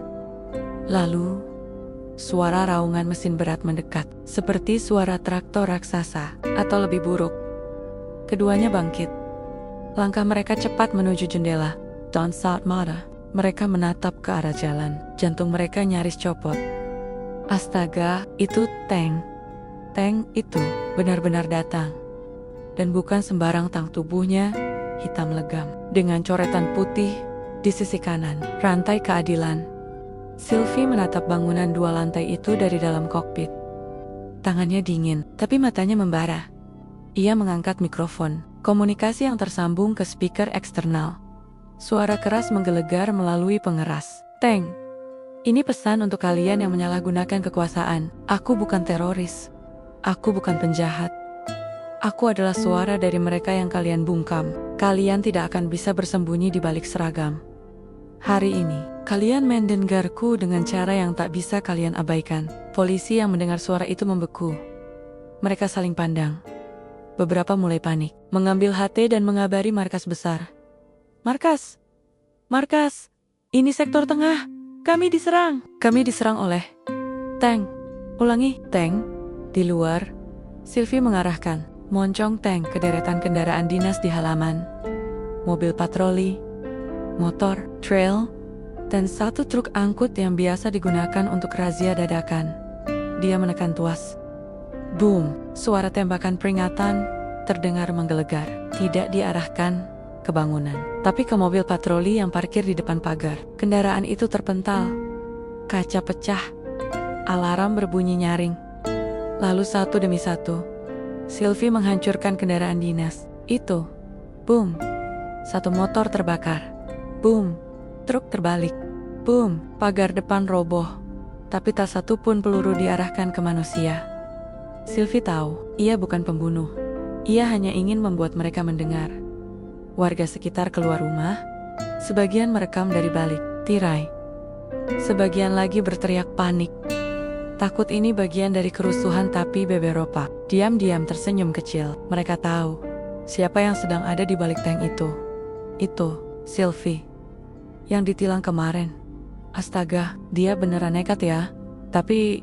A: Lalu, suara raungan mesin berat mendekat, seperti suara traktor raksasa, atau lebih buruk, keduanya bangkit. Langkah mereka cepat menuju jendela. Don't start mata. Mereka menatap ke arah jalan. Jantung mereka nyaris copot. Astaga, itu tank. Tank itu benar-benar datang. Dan bukan sembarang tank, tubuhnya hitam legam, dengan coretan putih di sisi kanan. Rantai keadilan. Sylvie menatap bangunan 2 lantai itu dari dalam kokpit. Tangannya dingin, tapi matanya membara. Ia mengangkat mikrofon. Komunikasi yang tersambung ke speaker eksternal. Suara keras menggelegar melalui pengeras. "Tank, ini pesan untuk kalian yang menyalahgunakan kekuasaan. Aku bukan teroris. Aku bukan penjahat. Aku adalah suara dari mereka yang kalian bungkam. Kalian tidak akan bisa bersembunyi di balik seragam. Hari ini, kalian mendengarku dengan cara yang tak bisa kalian abaikan." Polisi yang mendengar suara itu membeku. Mereka saling pandang. Beberapa mulai panik, mengambil HT dan mengabari markas besar. "Markas! Markas! Ini sektor tengah! Kami diserang! Kami diserang oleh tank!" "Ulangi, tank!" Di luar, Sylvie mengarahkan moncong tank ke deretan kendaraan dinas di halaman. Mobil patroli, motor, trail, dan 1 truk angkut yang biasa digunakan untuk razia dadakan. Dia menekan tuas. Boom! Suara tembakan peringatan terdengar menggelegar. Tidak diarahkan, ke bangunan, tapi ke mobil patroli yang parkir di depan pagar. Kendaraan itu terpental, kaca pecah, alarm berbunyi nyaring. Lalu satu demi satu, Sylvie menghancurkan kendaraan dinas. Itu, boom, satu motor terbakar. Boom, truk terbalik. Boom, pagar depan roboh. Tapi tak satu pun peluru diarahkan ke manusia. Sylvie tahu, ia bukan pembunuh. Ia hanya ingin membuat mereka mendengar. Warga sekitar keluar rumah, sebagian merekam dari balik tirai. Sebagian lagi berteriak panik. Takut ini bagian dari kerusuhan, tapi beberapa diam-diam tersenyum kecil. Mereka tahu siapa yang sedang ada di balik tank itu. Itu Sylvie yang ditilang kemarin. Astaga, dia beneran nekat ya. Tapi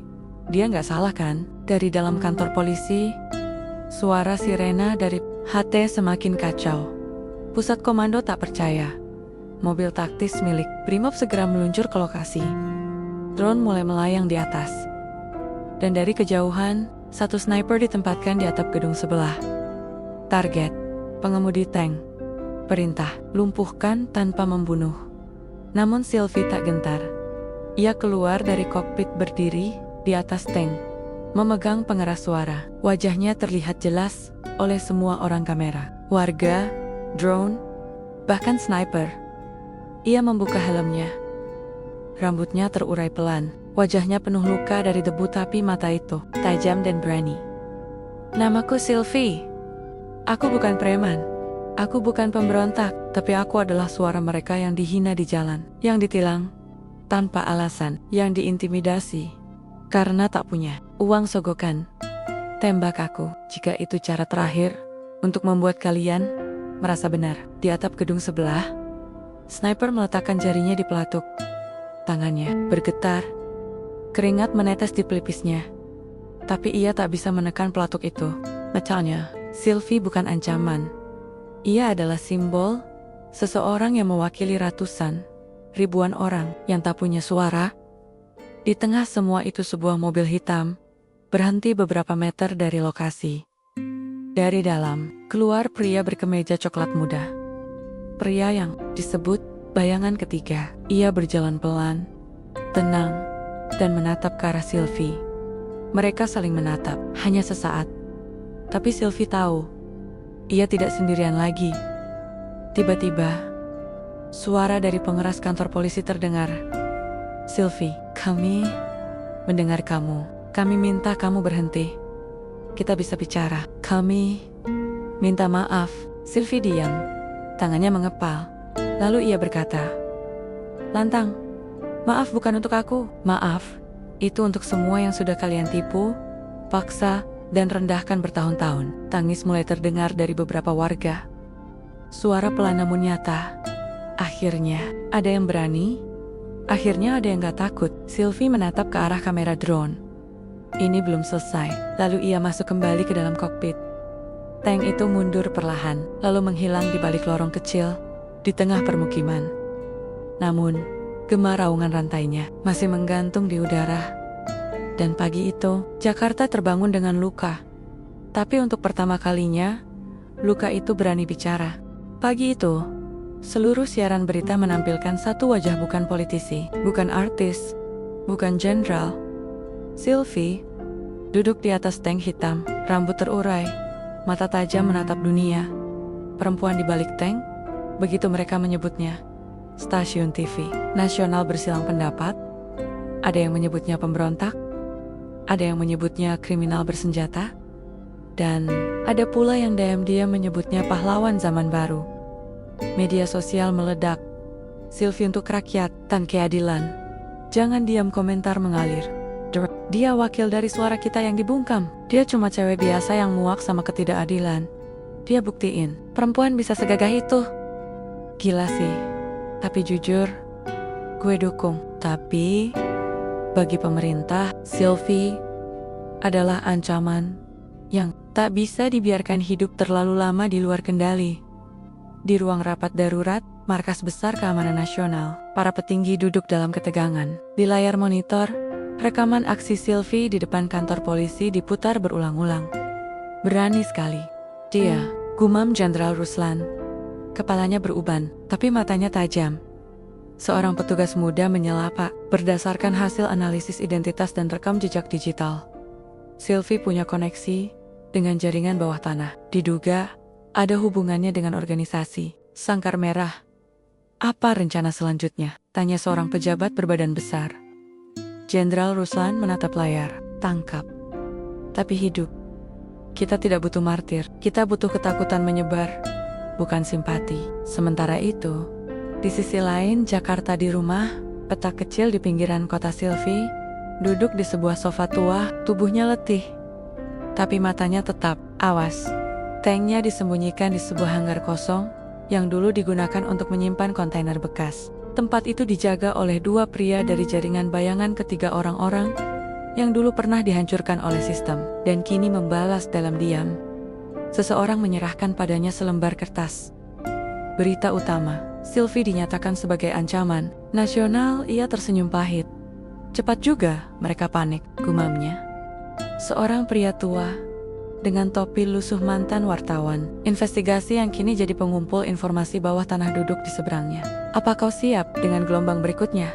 A: dia nggak salah kan? Dari dalam kantor polisi, suara sirena dari HT semakin kacau. Pusat komando tak percaya. Mobil taktis milik Brimob segera meluncur ke lokasi. Drone mulai melayang di atas. Dan dari kejauhan, satu sniper ditempatkan di atap gedung sebelah. Target, pengemudi tank. Perintah, lumpuhkan tanpa membunuh. Namun Sylvie tak gentar. Ia keluar dari kokpit berdiri di atas tank, memegang pengeras suara. Wajahnya terlihat jelas oleh semua orang kamera. Warga, drone, bahkan sniper. Ia membuka helmnya. Rambutnya terurai pelan. Wajahnya penuh luka dari debu, tapi mata itu tajam dan berani. Namaku Sylvie. Aku bukan preman. Aku bukan pemberontak, tapi aku adalah suara mereka yang dihina di jalan, yang ditilang tanpa alasan, yang diintimidasi karena tak punya uang sogokan. Tembak aku jika itu cara terakhir untuk membuat kalian merasa benar. Di atap gedung sebelah, sniper meletakkan jarinya di pelatuk. Tangannya bergetar, keringat menetes di pelipisnya. Tapi ia tak bisa menekan pelatuk itu. Metalnya, Sylvie bukan ancaman. Ia adalah simbol seseorang yang mewakili ratusan, ribuan orang yang tak punya suara. Di tengah semua itu, sebuah mobil hitam berhenti beberapa meter dari lokasi. Dari dalam, keluar pria berkemeja coklat muda. Pria yang disebut bayangan ketiga. Ia berjalan pelan, tenang, dan menatap ke arah Sylvie. Mereka saling menatap, hanya sesaat. Tapi Sylvie tahu, ia tidak sendirian lagi. Tiba-tiba, suara dari pengeras kantor polisi terdengar. Sylvie, kami mendengar kamu. Kami minta kamu berhenti. Kita bisa bicara. Kami minta maaf. Sylvie diam. Tangannya mengepal. Lalu ia berkata, lantang, maaf bukan untuk aku. Maaf, itu untuk semua yang sudah kalian tipu, paksa, dan rendahkan bertahun-tahun. Tangis mulai terdengar dari beberapa warga. Suara pelan namun nyata. Akhirnya, ada yang berani. Akhirnya ada yang gak takut. Sylvie menatap ke arah kamera drone. Ini belum selesai. Lalu ia masuk kembali ke dalam kokpit. Tank itu mundur perlahan, lalu menghilang di balik lorong kecil di tengah permukiman. Namun, gema raungan rantainya masih menggantung di udara. Dan pagi itu, Jakarta terbangun dengan luka. Tapi untuk pertama kalinya, luka itu berani bicara. Pagi itu, seluruh siaran berita menampilkan satu wajah, bukan politisi, bukan artis, bukan jenderal. Sylvie duduk di atas tank hitam, rambut terurai, mata tajam menatap dunia. Perempuan di balik tank, begitu mereka menyebutnya. Stasiun TV nasional bersilang pendapat. Ada yang menyebutnya pemberontak, ada yang menyebutnya kriminal bersenjata, dan ada pula yang diam-diam menyebutnya pahlawan zaman baru. Media sosial meledak. Sylvie untuk rakyat, tan keadilan. Jangan diam, komentar mengalir. Dia wakil dari suara kita yang dibungkam. Dia cuma cewek biasa yang muak sama ketidakadilan. Dia buktiin, perempuan bisa segagah itu. Gila sih. Tapi jujur, gue dukung. Tapi bagi pemerintah, Sylvie adalah ancaman yang tak bisa dibiarkan hidup terlalu lama di luar kendali. Di ruang rapat darurat, Markas Besar Keamanan Nasional, para petinggi duduk dalam ketegangan. Di layar monitor, rekaman aksi Sylvie di depan kantor polisi diputar berulang-ulang. Berani sekali. Dia, gumam Jenderal Ruslan. Kepalanya beruban, tapi matanya tajam. Seorang petugas muda menyela Pak, berdasarkan hasil analisis identitas dan rekam jejak digital. Sylvie punya koneksi dengan jaringan bawah tanah. Diduga ada hubungannya dengan organisasi Sangkar Merah. Apa rencana selanjutnya? Tanya seorang pejabat berbadan besar. Jenderal Ruslan menatap layar. Tangkap. Tapi hidup. Kita tidak butuh martir. Kita butuh ketakutan menyebar, bukan simpati. Sementara itu, di sisi lain Jakarta di rumah, petak kecil di pinggiran kota Sylvie, duduk di sebuah sofa tua, tubuhnya letih. Tapi matanya tetap, awas. Tanknya disembunyikan di sebuah hanggar kosong, yang dulu digunakan untuk menyimpan kontainer bekas. Tempat itu dijaga oleh dua pria dari jaringan bayangan ketiga orang-orang yang dulu pernah dihancurkan oleh sistem dan kini membalas dalam diam. Seseorang menyerahkan padanya selembar kertas. Berita utama, Sylvie dinyatakan sebagai ancaman nasional. Ia tersenyum pahit. Cepat juga mereka panik, gumamnya. Seorang pria tua dengan topi lusuh mantan wartawan investigasi yang kini jadi pengumpul informasi bawah tanah duduk di seberangnya. Apa kau siap dengan gelombang berikutnya?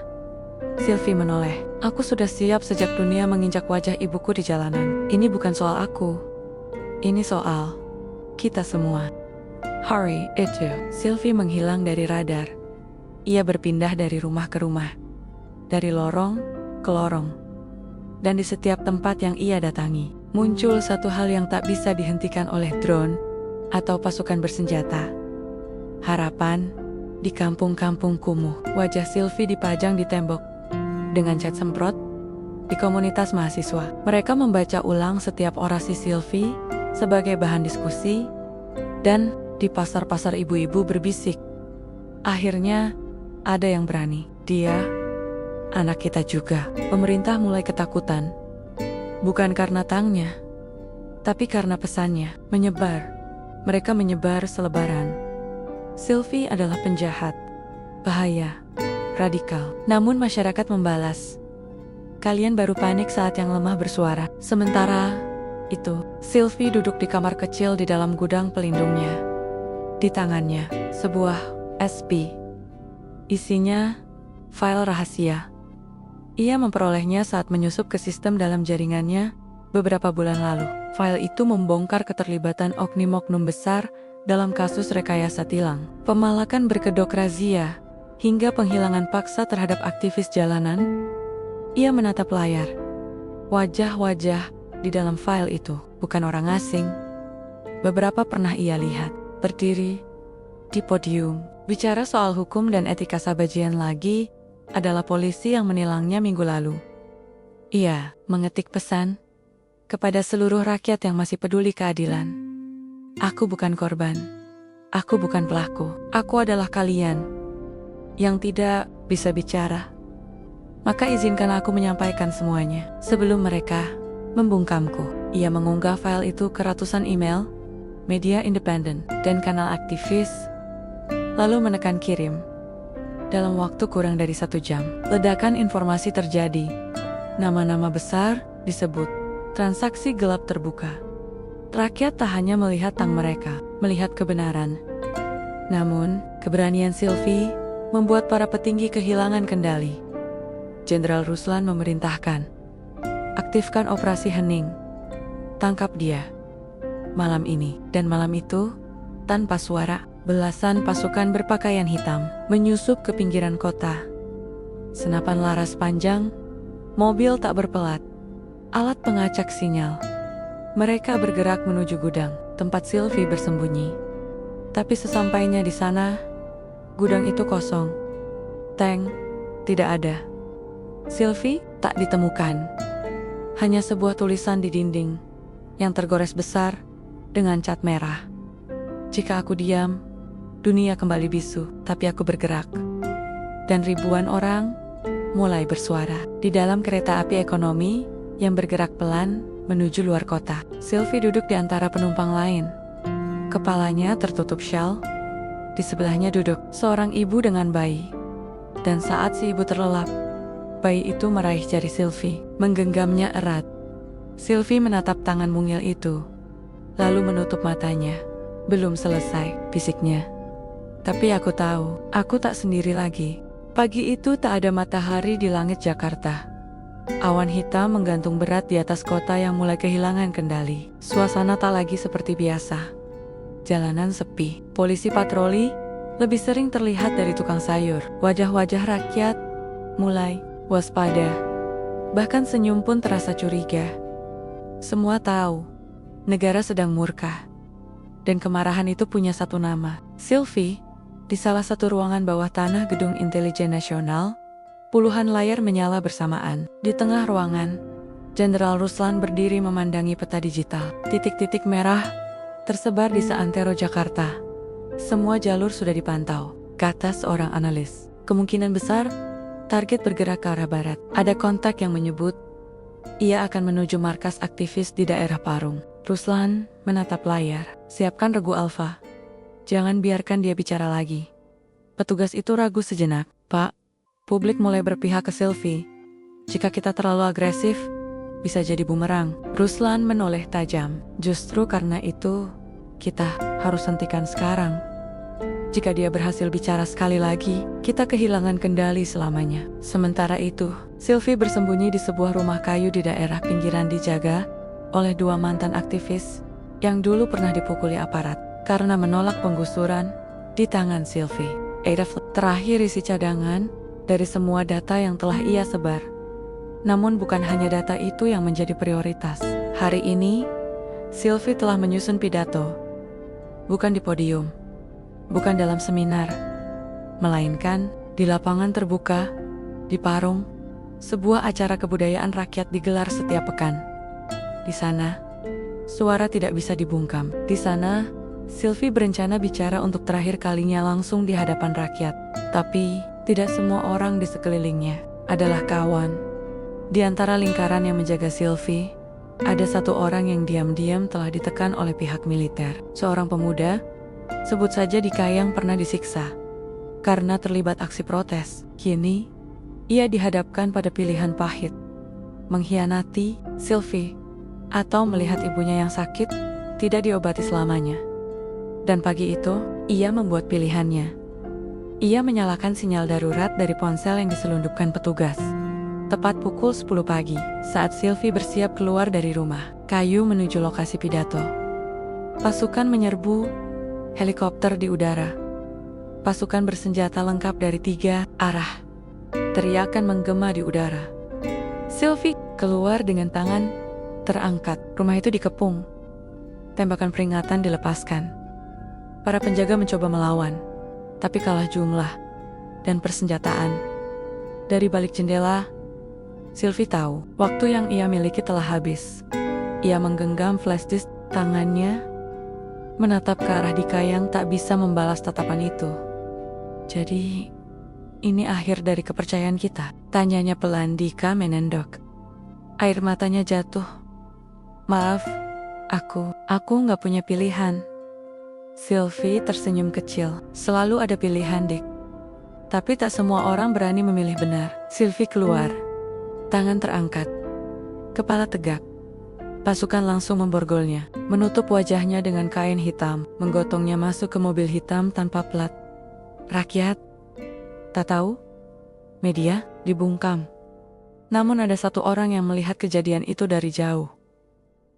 A: Sylvie menoleh. Aku sudah siap sejak dunia menginjak wajah ibuku di jalanan. Ini bukan soal aku. Ini soal kita semua. Hurry, itu. Sylvie menghilang dari radar. Ia berpindah dari rumah ke rumah, dari lorong ke lorong. Dan di setiap tempat yang ia datangi, muncul satu hal yang tak bisa dihentikan oleh drone atau pasukan bersenjata. Harapan di kampung-kampung kumuh. Wajah Sylvie dipajang di tembok dengan cat semprot di komunitas mahasiswa. Mereka membaca ulang setiap orasi Sylvie sebagai bahan diskusi, dan di pasar-pasar ibu-ibu berbisik. Akhirnya ada yang berani. Dia anak kita juga. Pemerintah mulai ketakutan. Bukan karena tangnya, tapi karena pesannya menyebar. Mereka menyebar selebaran. Sylvie adalah penjahat, bahaya, radikal. Namun masyarakat membalas. Kalian baru panik saat yang lemah bersuara. Sementara itu, Sylvie duduk di kamar kecil di dalam gudang pelindungnya. Di tangannya, sebuah SP. Isinya file rahasia. Ia memperolehnya saat menyusup ke sistem dalam jaringannya beberapa bulan lalu. File itu membongkar keterlibatan oknum-oknum besar dalam kasus rekayasa tilang, pemalakan berkedok razia, hingga penghilangan paksa terhadap aktivis jalanan. Ia menatap layar. Wajah-wajah di dalam file itu bukan orang asing. Beberapa pernah ia lihat berdiri di podium, bicara soal hukum dan etika sabajian. Lagi adalah polisi yang menilangnya minggu lalu. Ia mengetik pesan kepada seluruh rakyat yang masih peduli keadilan. Aku bukan korban. Aku bukan pelaku. Aku adalah kalian yang tidak bisa bicara. Maka izinkan aku menyampaikan semuanya sebelum mereka membungkamku. Ia mengunggah file itu ke ratusan email, media independen, dan kanal aktivis, lalu menekan kirim. Dalam waktu kurang dari 1 jam, ledakan informasi terjadi. Nama-nama besar disebut. Transaksi gelap terbuka. Rakyat tak hanya melihat tang mereka, melihat kebenaran. Namun, keberanian Sylvie membuat para petinggi kehilangan kendali. Jenderal Ruslan memerintahkan, aktifkan operasi hening. Tangkap dia. Malam ini dan malam itu, tanpa suara, belasan pasukan berpakaian hitam menyusup ke pinggiran kota. Senapan laras panjang, mobil tak berpelat, alat pengacak sinyal. Mereka bergerak menuju gudang, tempat Sylvie bersembunyi. Tapi sesampainya di sana, gudang itu kosong. Tank tidak ada. Sylvie tak ditemukan. Hanya sebuah tulisan di dinding yang tergores besar dengan cat merah. Jika aku diam, dunia kembali bisu, tapi aku bergerak. Dan ribuan orang mulai bersuara. Di dalam kereta api ekonomi yang bergerak pelan menuju luar kota, Sylvie duduk di antara penumpang lain. Kepalanya tertutup syal. Di sebelahnya duduk seorang ibu dengan bayi. Dan saat si ibu terlelap, bayi itu meraih jari Sylvie, menggenggamnya erat. Sylvie menatap tangan mungil itu, lalu menutup matanya. Belum selesai, bisiknya. Tapi aku tahu, aku tak sendiri lagi. Pagi itu tak ada matahari di langit Jakarta. Awan hitam menggantung berat di atas kota yang mulai kehilangan kendali. Suasana tak lagi seperti biasa. Jalanan sepi, polisi patroli lebih sering terlihat dari tukang sayur. Wajah-wajah rakyat mulai waspada. Bahkan senyum pun terasa curiga. Semua tahu, negara sedang murka. Dan kemarahan itu punya satu nama, Sylvie. Di salah satu ruangan bawah tanah Gedung Intelijen Nasional, puluhan layar menyala bersamaan. Di tengah ruangan, Jenderal Ruslan berdiri memandangi peta digital. Titik-titik merah tersebar di seantero Jakarta. Semua jalur sudah dipantau, kata seorang analis. Kemungkinan besar, target bergerak ke arah barat. Ada kontak yang menyebut ia akan menuju markas aktivis di daerah Parung. Ruslan menatap layar. Siapkan regu Alfa. Jangan biarkan dia bicara lagi. Petugas itu ragu sejenak. Pak, publik mulai berpihak ke Sylvie. Jika kita terlalu agresif, bisa jadi bumerang. Ruslan menoleh tajam. Justru karena itu, kita harus hentikan sekarang. Jika dia berhasil bicara sekali lagi, kita kehilangan kendali selamanya. Sementara itu, Sylvie bersembunyi di sebuah rumah kayu di daerah pinggiran dijaga oleh dua mantan aktivis yang dulu pernah dipukuli aparat karena menolak penggusuran di tangan Sylvie. Terakhir isi cadangan dari semua data yang telah ia sebar. Namun bukan hanya data itu yang menjadi prioritas. Hari ini, Sylvie telah menyusun pidato. Bukan di podium, bukan dalam seminar, melainkan di lapangan terbuka, di Parung, sebuah acara kebudayaan rakyat digelar setiap pekan. Di sana, suara tidak bisa dibungkam. Di sana, Sylvie berencana bicara untuk terakhir kalinya langsung di hadapan rakyat. Tapi, tidak semua orang di sekelilingnya adalah kawan. Di antara lingkaran yang menjaga Sylvie, ada satu orang yang diam-diam telah ditekan oleh pihak militer. Seorang pemuda, sebut saja Dika, yang pernah disiksa karena terlibat aksi protes. Kini, ia dihadapkan pada pilihan pahit. Mengkhianati Sylvie atau melihat ibunya yang sakit tidak diobati selamanya. Dan pagi itu, ia membuat pilihannya. Ia menyalakan sinyal darurat dari ponsel yang diselundupkan petugas. Tepat pukul 10 pagi, saat Sylvie bersiap keluar dari rumah kayu menuju lokasi pidato. Pasukan menyerbu helikopter di udara. Pasukan bersenjata lengkap dari 3 arah. Teriakan menggema di udara. Sylvie keluar dengan tangan terangkat. Rumah itu dikepung. Tembakan peringatan dilepaskan. Para penjaga mencoba melawan, tapi kalah jumlah dan persenjataan. Dari balik jendela, Sylvie tahu waktu yang ia miliki telah habis. Ia menggenggam flash disk tangannya, menatap ke arah Dika yang tak bisa membalas tatapan itu. Jadi, ini akhir dari kepercayaan kita? Tanyanya pelan. Dika menendok. Air matanya jatuh. Maaf, aku nggak punya pilihan. Sylvie tersenyum kecil. Selalu ada pilihan, Dik. Tapi tak semua orang berani memilih benar. Sylvie keluar. Tangan terangkat. Kepala tegak. Pasukan langsung memborgolnya. Menutup wajahnya dengan kain hitam. Menggotongnya masuk ke mobil hitam tanpa plat. Rakyat tak tahu? Media dibungkam. Namun ada satu orang yang melihat kejadian itu dari jauh.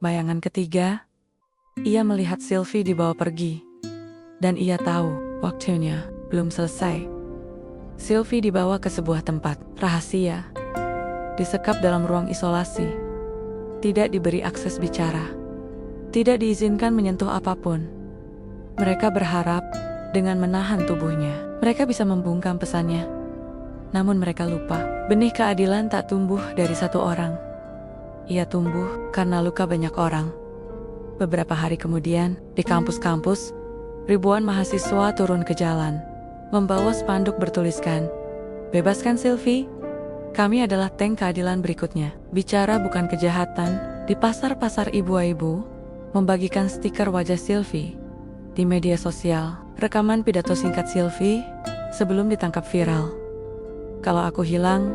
A: Bayangan ketiga, ia melihat Sylvie dibawa pergi. Dan ia tahu, waktunya belum selesai. Sylvie dibawa ke sebuah tempat rahasia. Disekap dalam ruang isolasi. Tidak diberi akses bicara. Tidak diizinkan menyentuh apapun. Mereka berharap dengan menahan tubuhnya, mereka bisa membungkam pesannya. Namun mereka lupa, benih keadilan tak tumbuh dari satu orang. Ia tumbuh karena luka banyak orang. Beberapa hari kemudian, di kampus-kampus, ribuan mahasiswa turun ke jalan, membawa spanduk bertuliskan, "Bebaskan Sylvie, kami adalah tank keadilan berikutnya." Bicara bukan kejahatan, di pasar-pasar ibu-ibu, membagikan stiker wajah Sylvie. Di media sosial, rekaman pidato singkat Sylvie sebelum ditangkap viral. "Kalau aku hilang,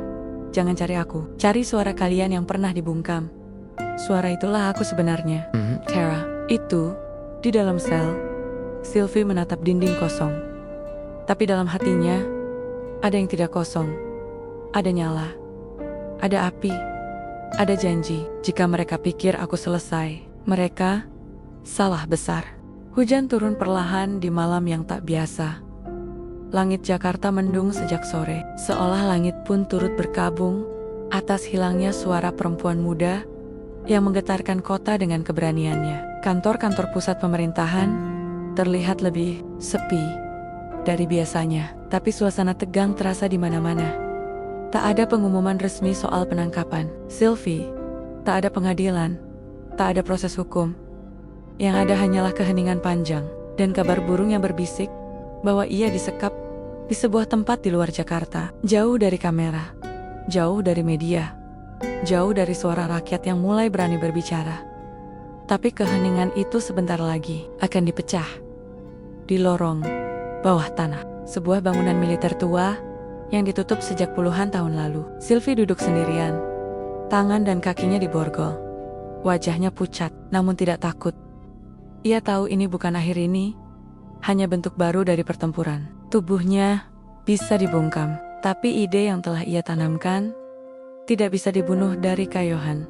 A: jangan cari aku. Cari suara kalian yang pernah dibungkam. Suara itulah aku sebenarnya." Tara, itu, di dalam sel, Sylvie menatap dinding kosong. Tapi dalam hatinya, ada yang tidak kosong. Ada nyala, ada api, ada janji. Jika mereka pikir aku selesai, mereka salah besar. Hujan turun perlahan di malam yang tak biasa. Langit Jakarta mendung sejak sore, seolah langit pun turut berkabung atas hilangnya suara perempuan muda yang menggetarkan kota dengan keberaniannya. Kantor-kantor pusat pemerintahan terlihat lebih sepi dari biasanya, tapi suasana tegang terasa di mana-mana. Tak ada pengumuman resmi soal penangkapan Sylvie, tak ada pengadilan, tak ada proses hukum. Yang ada hanyalah keheningan panjang dan kabar burung yang berbisik bahwa ia disekap di sebuah tempat di luar Jakarta, jauh dari kamera, jauh dari media, jauh dari suara rakyat yang mulai berani berbicara. Tapi keheningan itu sebentar lagi akan dipecah. Di lorong bawah tanah, sebuah bangunan militer tua yang ditutup sejak puluhan tahun lalu. Sylvie duduk sendirian, tangan dan kakinya diborgol. Wajahnya pucat, namun tidak takut. Ia tahu ini bukan akhir ini, hanya bentuk baru dari pertempuran. Tubuhnya bisa dibungkam, tapi ide yang telah ia tanamkan tidak bisa dibunuh dari kayohan.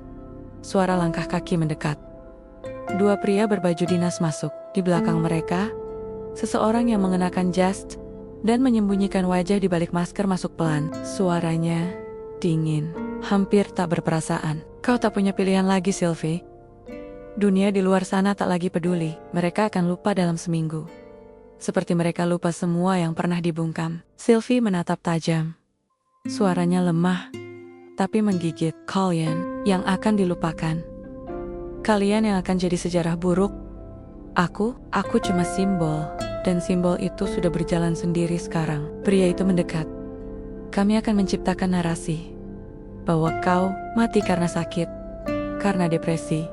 A: Suara langkah kaki mendekat. Dua pria berbaju dinas masuk. Di belakang mereka, seseorang yang mengenakan jas dan menyembunyikan wajah di balik masker masuk pelan. Suaranya dingin, hampir tak berperasaan. Kau tak punya pilihan lagi, Sylvie. Dunia di luar sana tak lagi peduli. Mereka akan lupa dalam seminggu. Seperti mereka lupa semua yang pernah dibungkam. Sylvie menatap tajam. Suaranya lemah, tapi menggigit. Kalian yang akan dilupakan. Kalian yang akan jadi sejarah buruk. Aku cuma simbol. Dan simbol itu sudah berjalan sendiri sekarang. Pria itu mendekat. Kami akan menciptakan narasi bahwa kau mati karena sakit, karena depresi,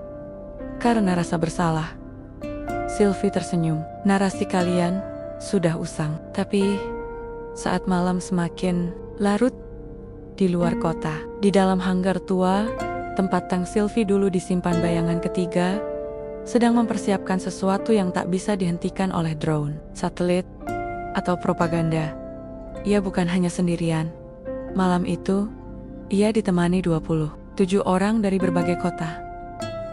A: karena rasa bersalah. Sylvie tersenyum. Narasi kalian sudah usang. Tapi saat malam semakin larut di luar kota, di dalam hanggar tua, tempat Tang Sylvie dulu disimpan, bayangan ketiga sedang mempersiapkan sesuatu yang tak bisa dihentikan oleh drone, satelit, atau propaganda. Ia bukan hanya sendirian. Malam itu, ia ditemani 27 orang dari berbagai kota.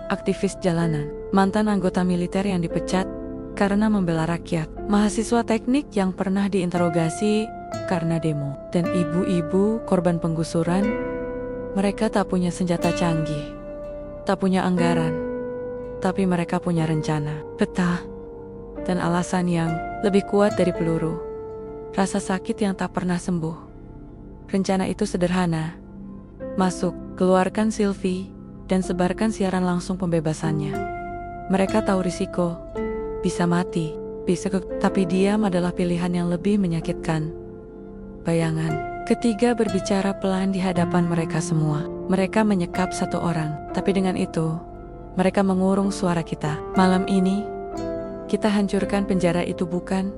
A: Aktivis jalanan, mantan anggota militer yang dipecat karena membela rakyat, mahasiswa teknik yang pernah diinterogasi karena demo, dan ibu-ibu korban penggusuran. Mereka tak punya senjata canggih, tak punya anggaran, tapi mereka punya rencana, peta, dan alasan yang lebih kuat dari peluru. Rasa sakit yang tak pernah sembuh. Rencana itu sederhana. Masuk, keluarkan Sylvie, dan sebarkan siaran langsung pembebasannya. Mereka tahu risiko, bisa mati, tapi diam adalah pilihan yang lebih menyakitkan. Bayangan ketiga berbicara pelan di hadapan mereka semua. Mereka menyekap satu orang, tapi dengan itu, mereka mengurung suara kita. Malam ini, kita hancurkan penjara itu bukan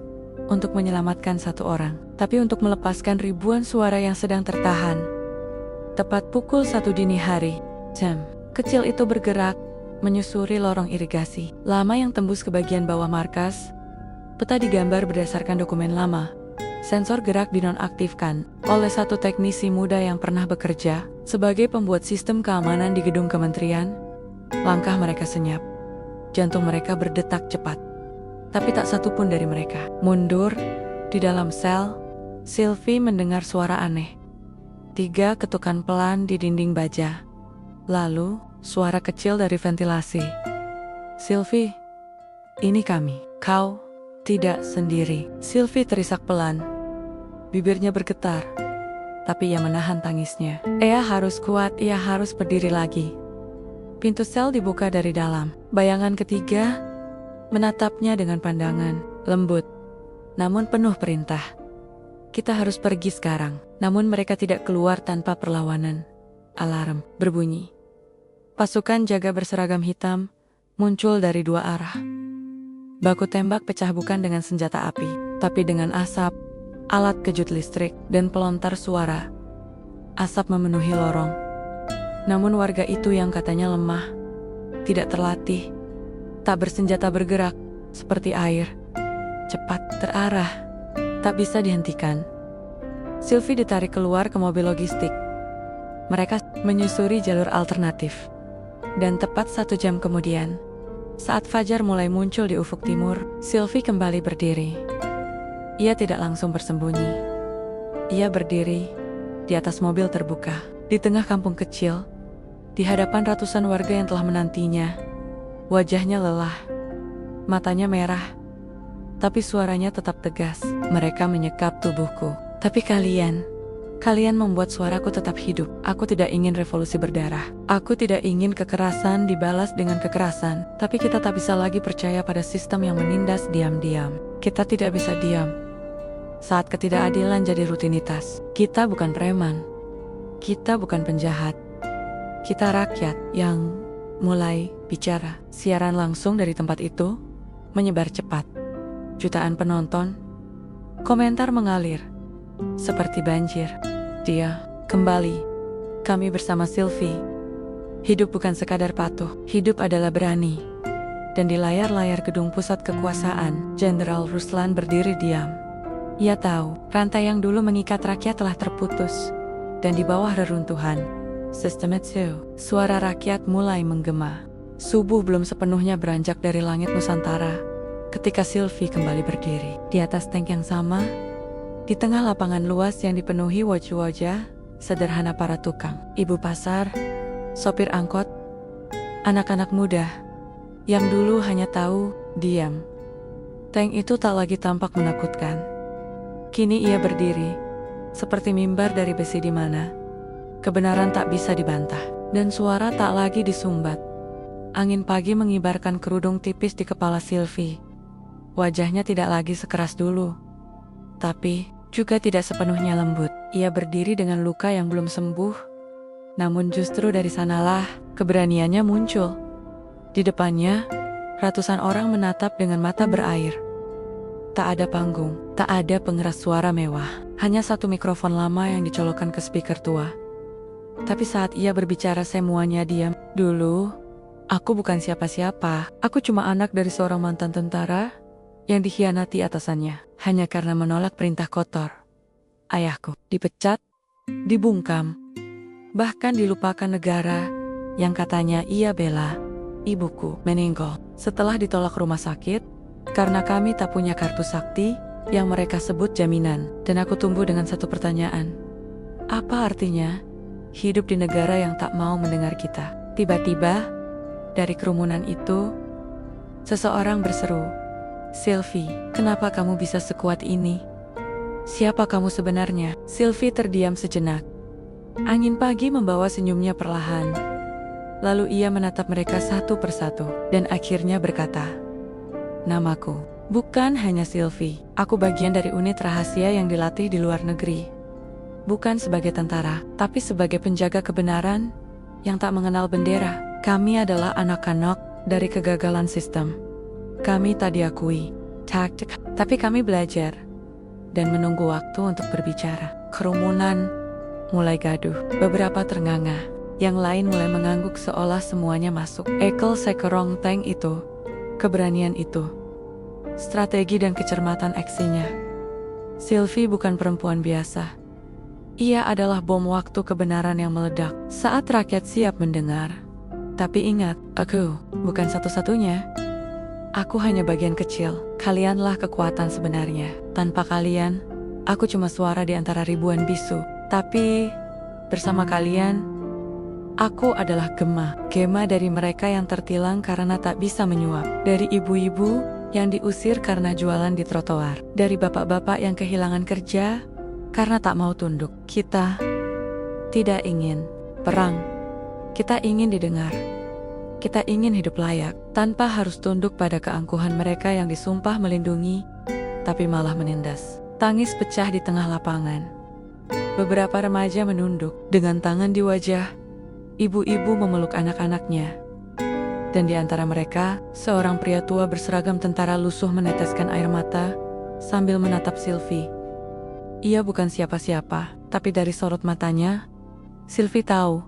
A: untuk menyelamatkan satu orang, tapi untuk melepaskan ribuan suara yang sedang tertahan. Tepat pukul 1 dini hari, jam kecil itu bergerak, menyusuri lorong irigasi lama yang tembus ke bagian bawah markas. Peta digambar berdasarkan dokumen lama. Sensor gerak dinonaktifkan oleh satu teknisi muda yang pernah bekerja sebagai pembuat sistem keamanan di gedung kementerian. Langkah mereka senyap. Jantung mereka berdetak cepat. Tapi tak satu pun dari mereka mundur. Di dalam sel, Sylvie mendengar suara aneh. 3 ketukan pelan di dinding baja. Lalu, suara kecil dari ventilasi. Sylvie, ini kami. Kau tidak sendiri. Sylvie terisak pelan. Bibirnya bergetar. Tapi ia menahan tangisnya. Ia harus kuat, ia harus berdiri lagi. Pintu sel dibuka dari dalam. Bayangan ketiga menatapnya dengan pandangan lembut, namun penuh perintah. Kita harus pergi sekarang. Namun mereka tidak keluar tanpa perlawanan. Alarm berbunyi. Pasukan jaga berseragam hitam muncul dari 2 arah. Baku tembak pecah bukan dengan senjata api, tapi dengan asap, alat kejut listrik, dan pelontar suara. Asap memenuhi lorong. Namun warga itu yang katanya lemah, tidak terlatih, tak bersenjata bergerak, seperti air. Cepat, terarah, tak bisa dihentikan. Sylvie ditarik keluar ke mobil logistik. Mereka menyusuri jalur alternatif. Dan tepat 1 jam kemudian, saat fajar mulai muncul di ufuk timur, Sylvie kembali berdiri. Ia tidak langsung bersembunyi. Ia berdiri di atas mobil terbuka, di tengah kampung kecil, di hadapan ratusan warga yang telah menantinya. Wajahnya lelah, matanya merah, tapi suaranya tetap tegas. Mereka menyekap tubuhku. Tapi kalian membuat suaraku tetap hidup. Aku tidak ingin revolusi berdarah. Aku tidak ingin kekerasan dibalas dengan kekerasan. Tapi kita tak bisa lagi percaya pada sistem yang menindas diam-diam. Kita tidak bisa diam saat ketidakadilan jadi rutinitas. Kita bukan preman. Kita bukan penjahat. Kita rakyat yang mulai bicara. Siaran langsung dari tempat itu menyebar cepat. Jutaan penonton, komentar mengalir seperti banjir. Dia kembali. Kami bersama Sylvie. Hidup bukan sekadar patuh. Hidup adalah berani. Dan di layar-layar gedung pusat kekuasaan, Jenderal Ruslan berdiri diam. Ia tahu, rantai yang dulu mengikat rakyat telah terputus. Dan di bawah reruntuhan sistem itu, suara rakyat mulai menggema. Subuh belum sepenuhnya beranjak dari langit Nusantara ketika Sylvie kembali berdiri di atas tank yang sama, di tengah lapangan luas yang dipenuhi wajah-wajah sederhana para tukang, ibu pasar, sopir angkot, anak-anak muda yang dulu hanya tahu diam. Tank itu tak lagi tampak menakutkan. Kini ia berdiri seperti mimbar dari besi di mana kebenaran tak bisa dibantah dan suara tak lagi disumbat. Angin pagi mengibarkan kerudung tipis di kepala Sylvie. Wajahnya tidak lagi sekeras dulu, tapi juga tidak sepenuhnya lembut. Ia berdiri dengan luka yang belum sembuh, namun justru dari sanalah keberaniannya muncul. Di depannya, ratusan orang menatap dengan mata berair. Tak ada panggung, tak ada pengeras suara mewah, hanya satu mikrofon lama yang dicolokkan ke speaker tua. Tapi saat ia berbicara semuanya diam. Dulu, aku bukan siapa-siapa. Aku cuma anak dari seorang mantan tentara yang dikhianati atasannya hanya karena menolak perintah kotor. Ayahku dipecat, dibungkam, bahkan dilupakan negara yang katanya ia bela. Ibuku meninggal setelah ditolak rumah sakit karena kami tak punya kartu sakti yang mereka sebut jaminan. Dan aku tumbuh dengan satu pertanyaan. Apa artinya hidup di negara yang tak mau mendengar kita? Tiba-tiba, dari kerumunan itu, seseorang berseru, "Sylvie, kenapa kamu bisa sekuat ini? Siapa kamu sebenarnya?" Sylvie terdiam sejenak. Angin pagi membawa senyumnya perlahan. Lalu ia menatap mereka satu persatu dan akhirnya berkata, "Namaku bukan hanya Sylvie. Aku bagian dari unit rahasia yang dilatih di luar negeri. Bukan sebagai tentara, tapi sebagai penjaga kebenaran yang tak mengenal bendera. Kami adalah anak-anak dari kegagalan sistem. Kami tak diakui, taktik, tapi kami belajar dan menunggu waktu untuk berbicara." Kerumunan mulai gaduh, beberapa ternganga, yang lain mulai mengangguk seolah semuanya masuk. Ekel sekerong tank itu, keberanian itu, strategi dan kecermatan aksinya. Sylvie bukan perempuan biasa. Ia adalah bom waktu kebenaran yang meledak saat rakyat siap mendengar. Tapi ingat, aku bukan satu-satunya. Aku hanya bagian kecil. Kalianlah kekuatan sebenarnya. Tanpa kalian, aku cuma suara di antara ribuan bisu. Tapi bersama kalian, aku adalah gema. Gema dari mereka yang tertilang karena tak bisa menyuap. Dari ibu-ibu yang diusir karena jualan di trotoar. Dari bapak-bapak yang kehilangan kerja karena tak mau tunduk. Kita tidak ingin perang. Kita ingin didengar. Kita ingin hidup layak, tanpa harus tunduk pada keangkuhan mereka yang disumpah melindungi, tapi malah menindas. Tangis pecah di tengah lapangan. Beberapa remaja menunduk, dengan tangan di wajah. Ibu-ibu memeluk anak-anaknya. Dan di antara mereka, seorang pria tua berseragam tentara lusuh meneteskan air mata, sambil menatap Sylvie. Ia bukan siapa-siapa, tapi dari sorot matanya, Sylvie tahu.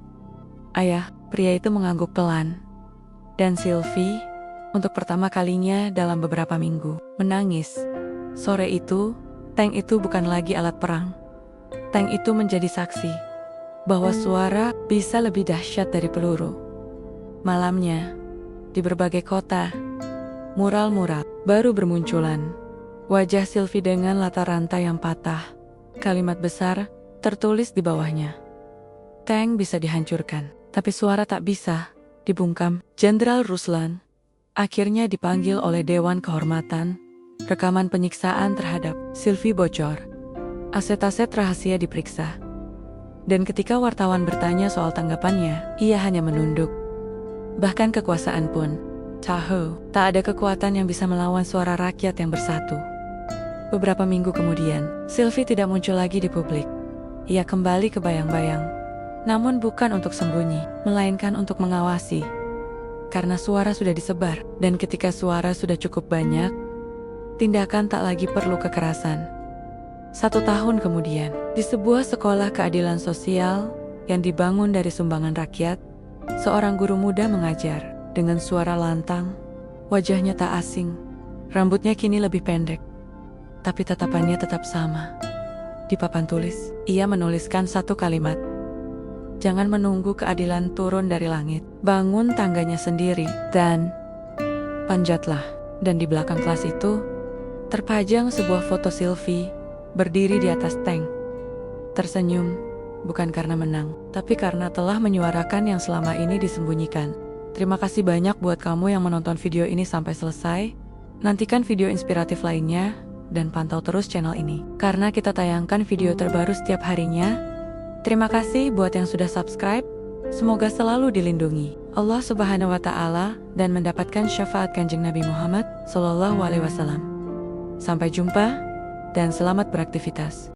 A: Ayah, pria itu mengangguk pelan. Dan Sylvie, untuk pertama kalinya dalam beberapa minggu, menangis. Sore itu, Tank itu bukan lagi alat perang. Tank itu menjadi saksi bahwa suara bisa lebih dahsyat dari peluru. Malamnya, di berbagai kota, mural-mural baru bermunculan. Wajah Sylvie dengan latar rantai yang patah. Kalimat besar tertulis di bawahnya. Tank bisa dihancurkan, tapi suara tak bisa, dibungkam. Jenderal Ruslan akhirnya dipanggil oleh Dewan Kehormatan. Rekaman penyiksaan terhadap Sylvie bocor. Aset-aset rahasia diperiksa. Dan ketika wartawan bertanya soal tanggapannya, ia hanya menunduk. Bahkan kekuasaan pun tahu, tak ada kekuatan yang bisa melawan suara rakyat yang bersatu. Beberapa minggu kemudian, Sylvie tidak muncul lagi di publik. Ia kembali ke bayang-bayang. Namun bukan untuk sembunyi, melainkan untuk mengawasi. Karena suara sudah disebar, dan ketika suara sudah cukup banyak, tindakan tak lagi perlu kekerasan. 1 tahun kemudian, di sebuah sekolah keadilan sosial yang dibangun dari sumbangan rakyat, seorang guru muda mengajar dengan suara lantang. Wajahnya tak asing, rambutnya kini lebih pendek, tapi tatapannya tetap sama. Di papan tulis, ia menuliskan satu kalimat. Jangan menunggu keadilan turun dari langit. Bangun tangganya sendiri dan panjatlah. Dan di belakang kelas itu, terpajang sebuah foto Sylvie berdiri di atas tank. Tersenyum, bukan karena menang, tapi karena telah menyuarakan yang selama ini disembunyikan. Terima kasih banyak buat kamu yang menonton video ini sampai selesai. Nantikan video inspiratif lainnya, dan pantau terus channel ini, karena kita tayangkan video terbaru setiap harinya. Terima kasih buat yang sudah subscribe. Semoga selalu dilindungi Allah Subhanahu wa Ta'ala dan mendapatkan syafaat Kanjeng Nabi Muhammad SAW. Sampai jumpa dan selamat beraktivitas.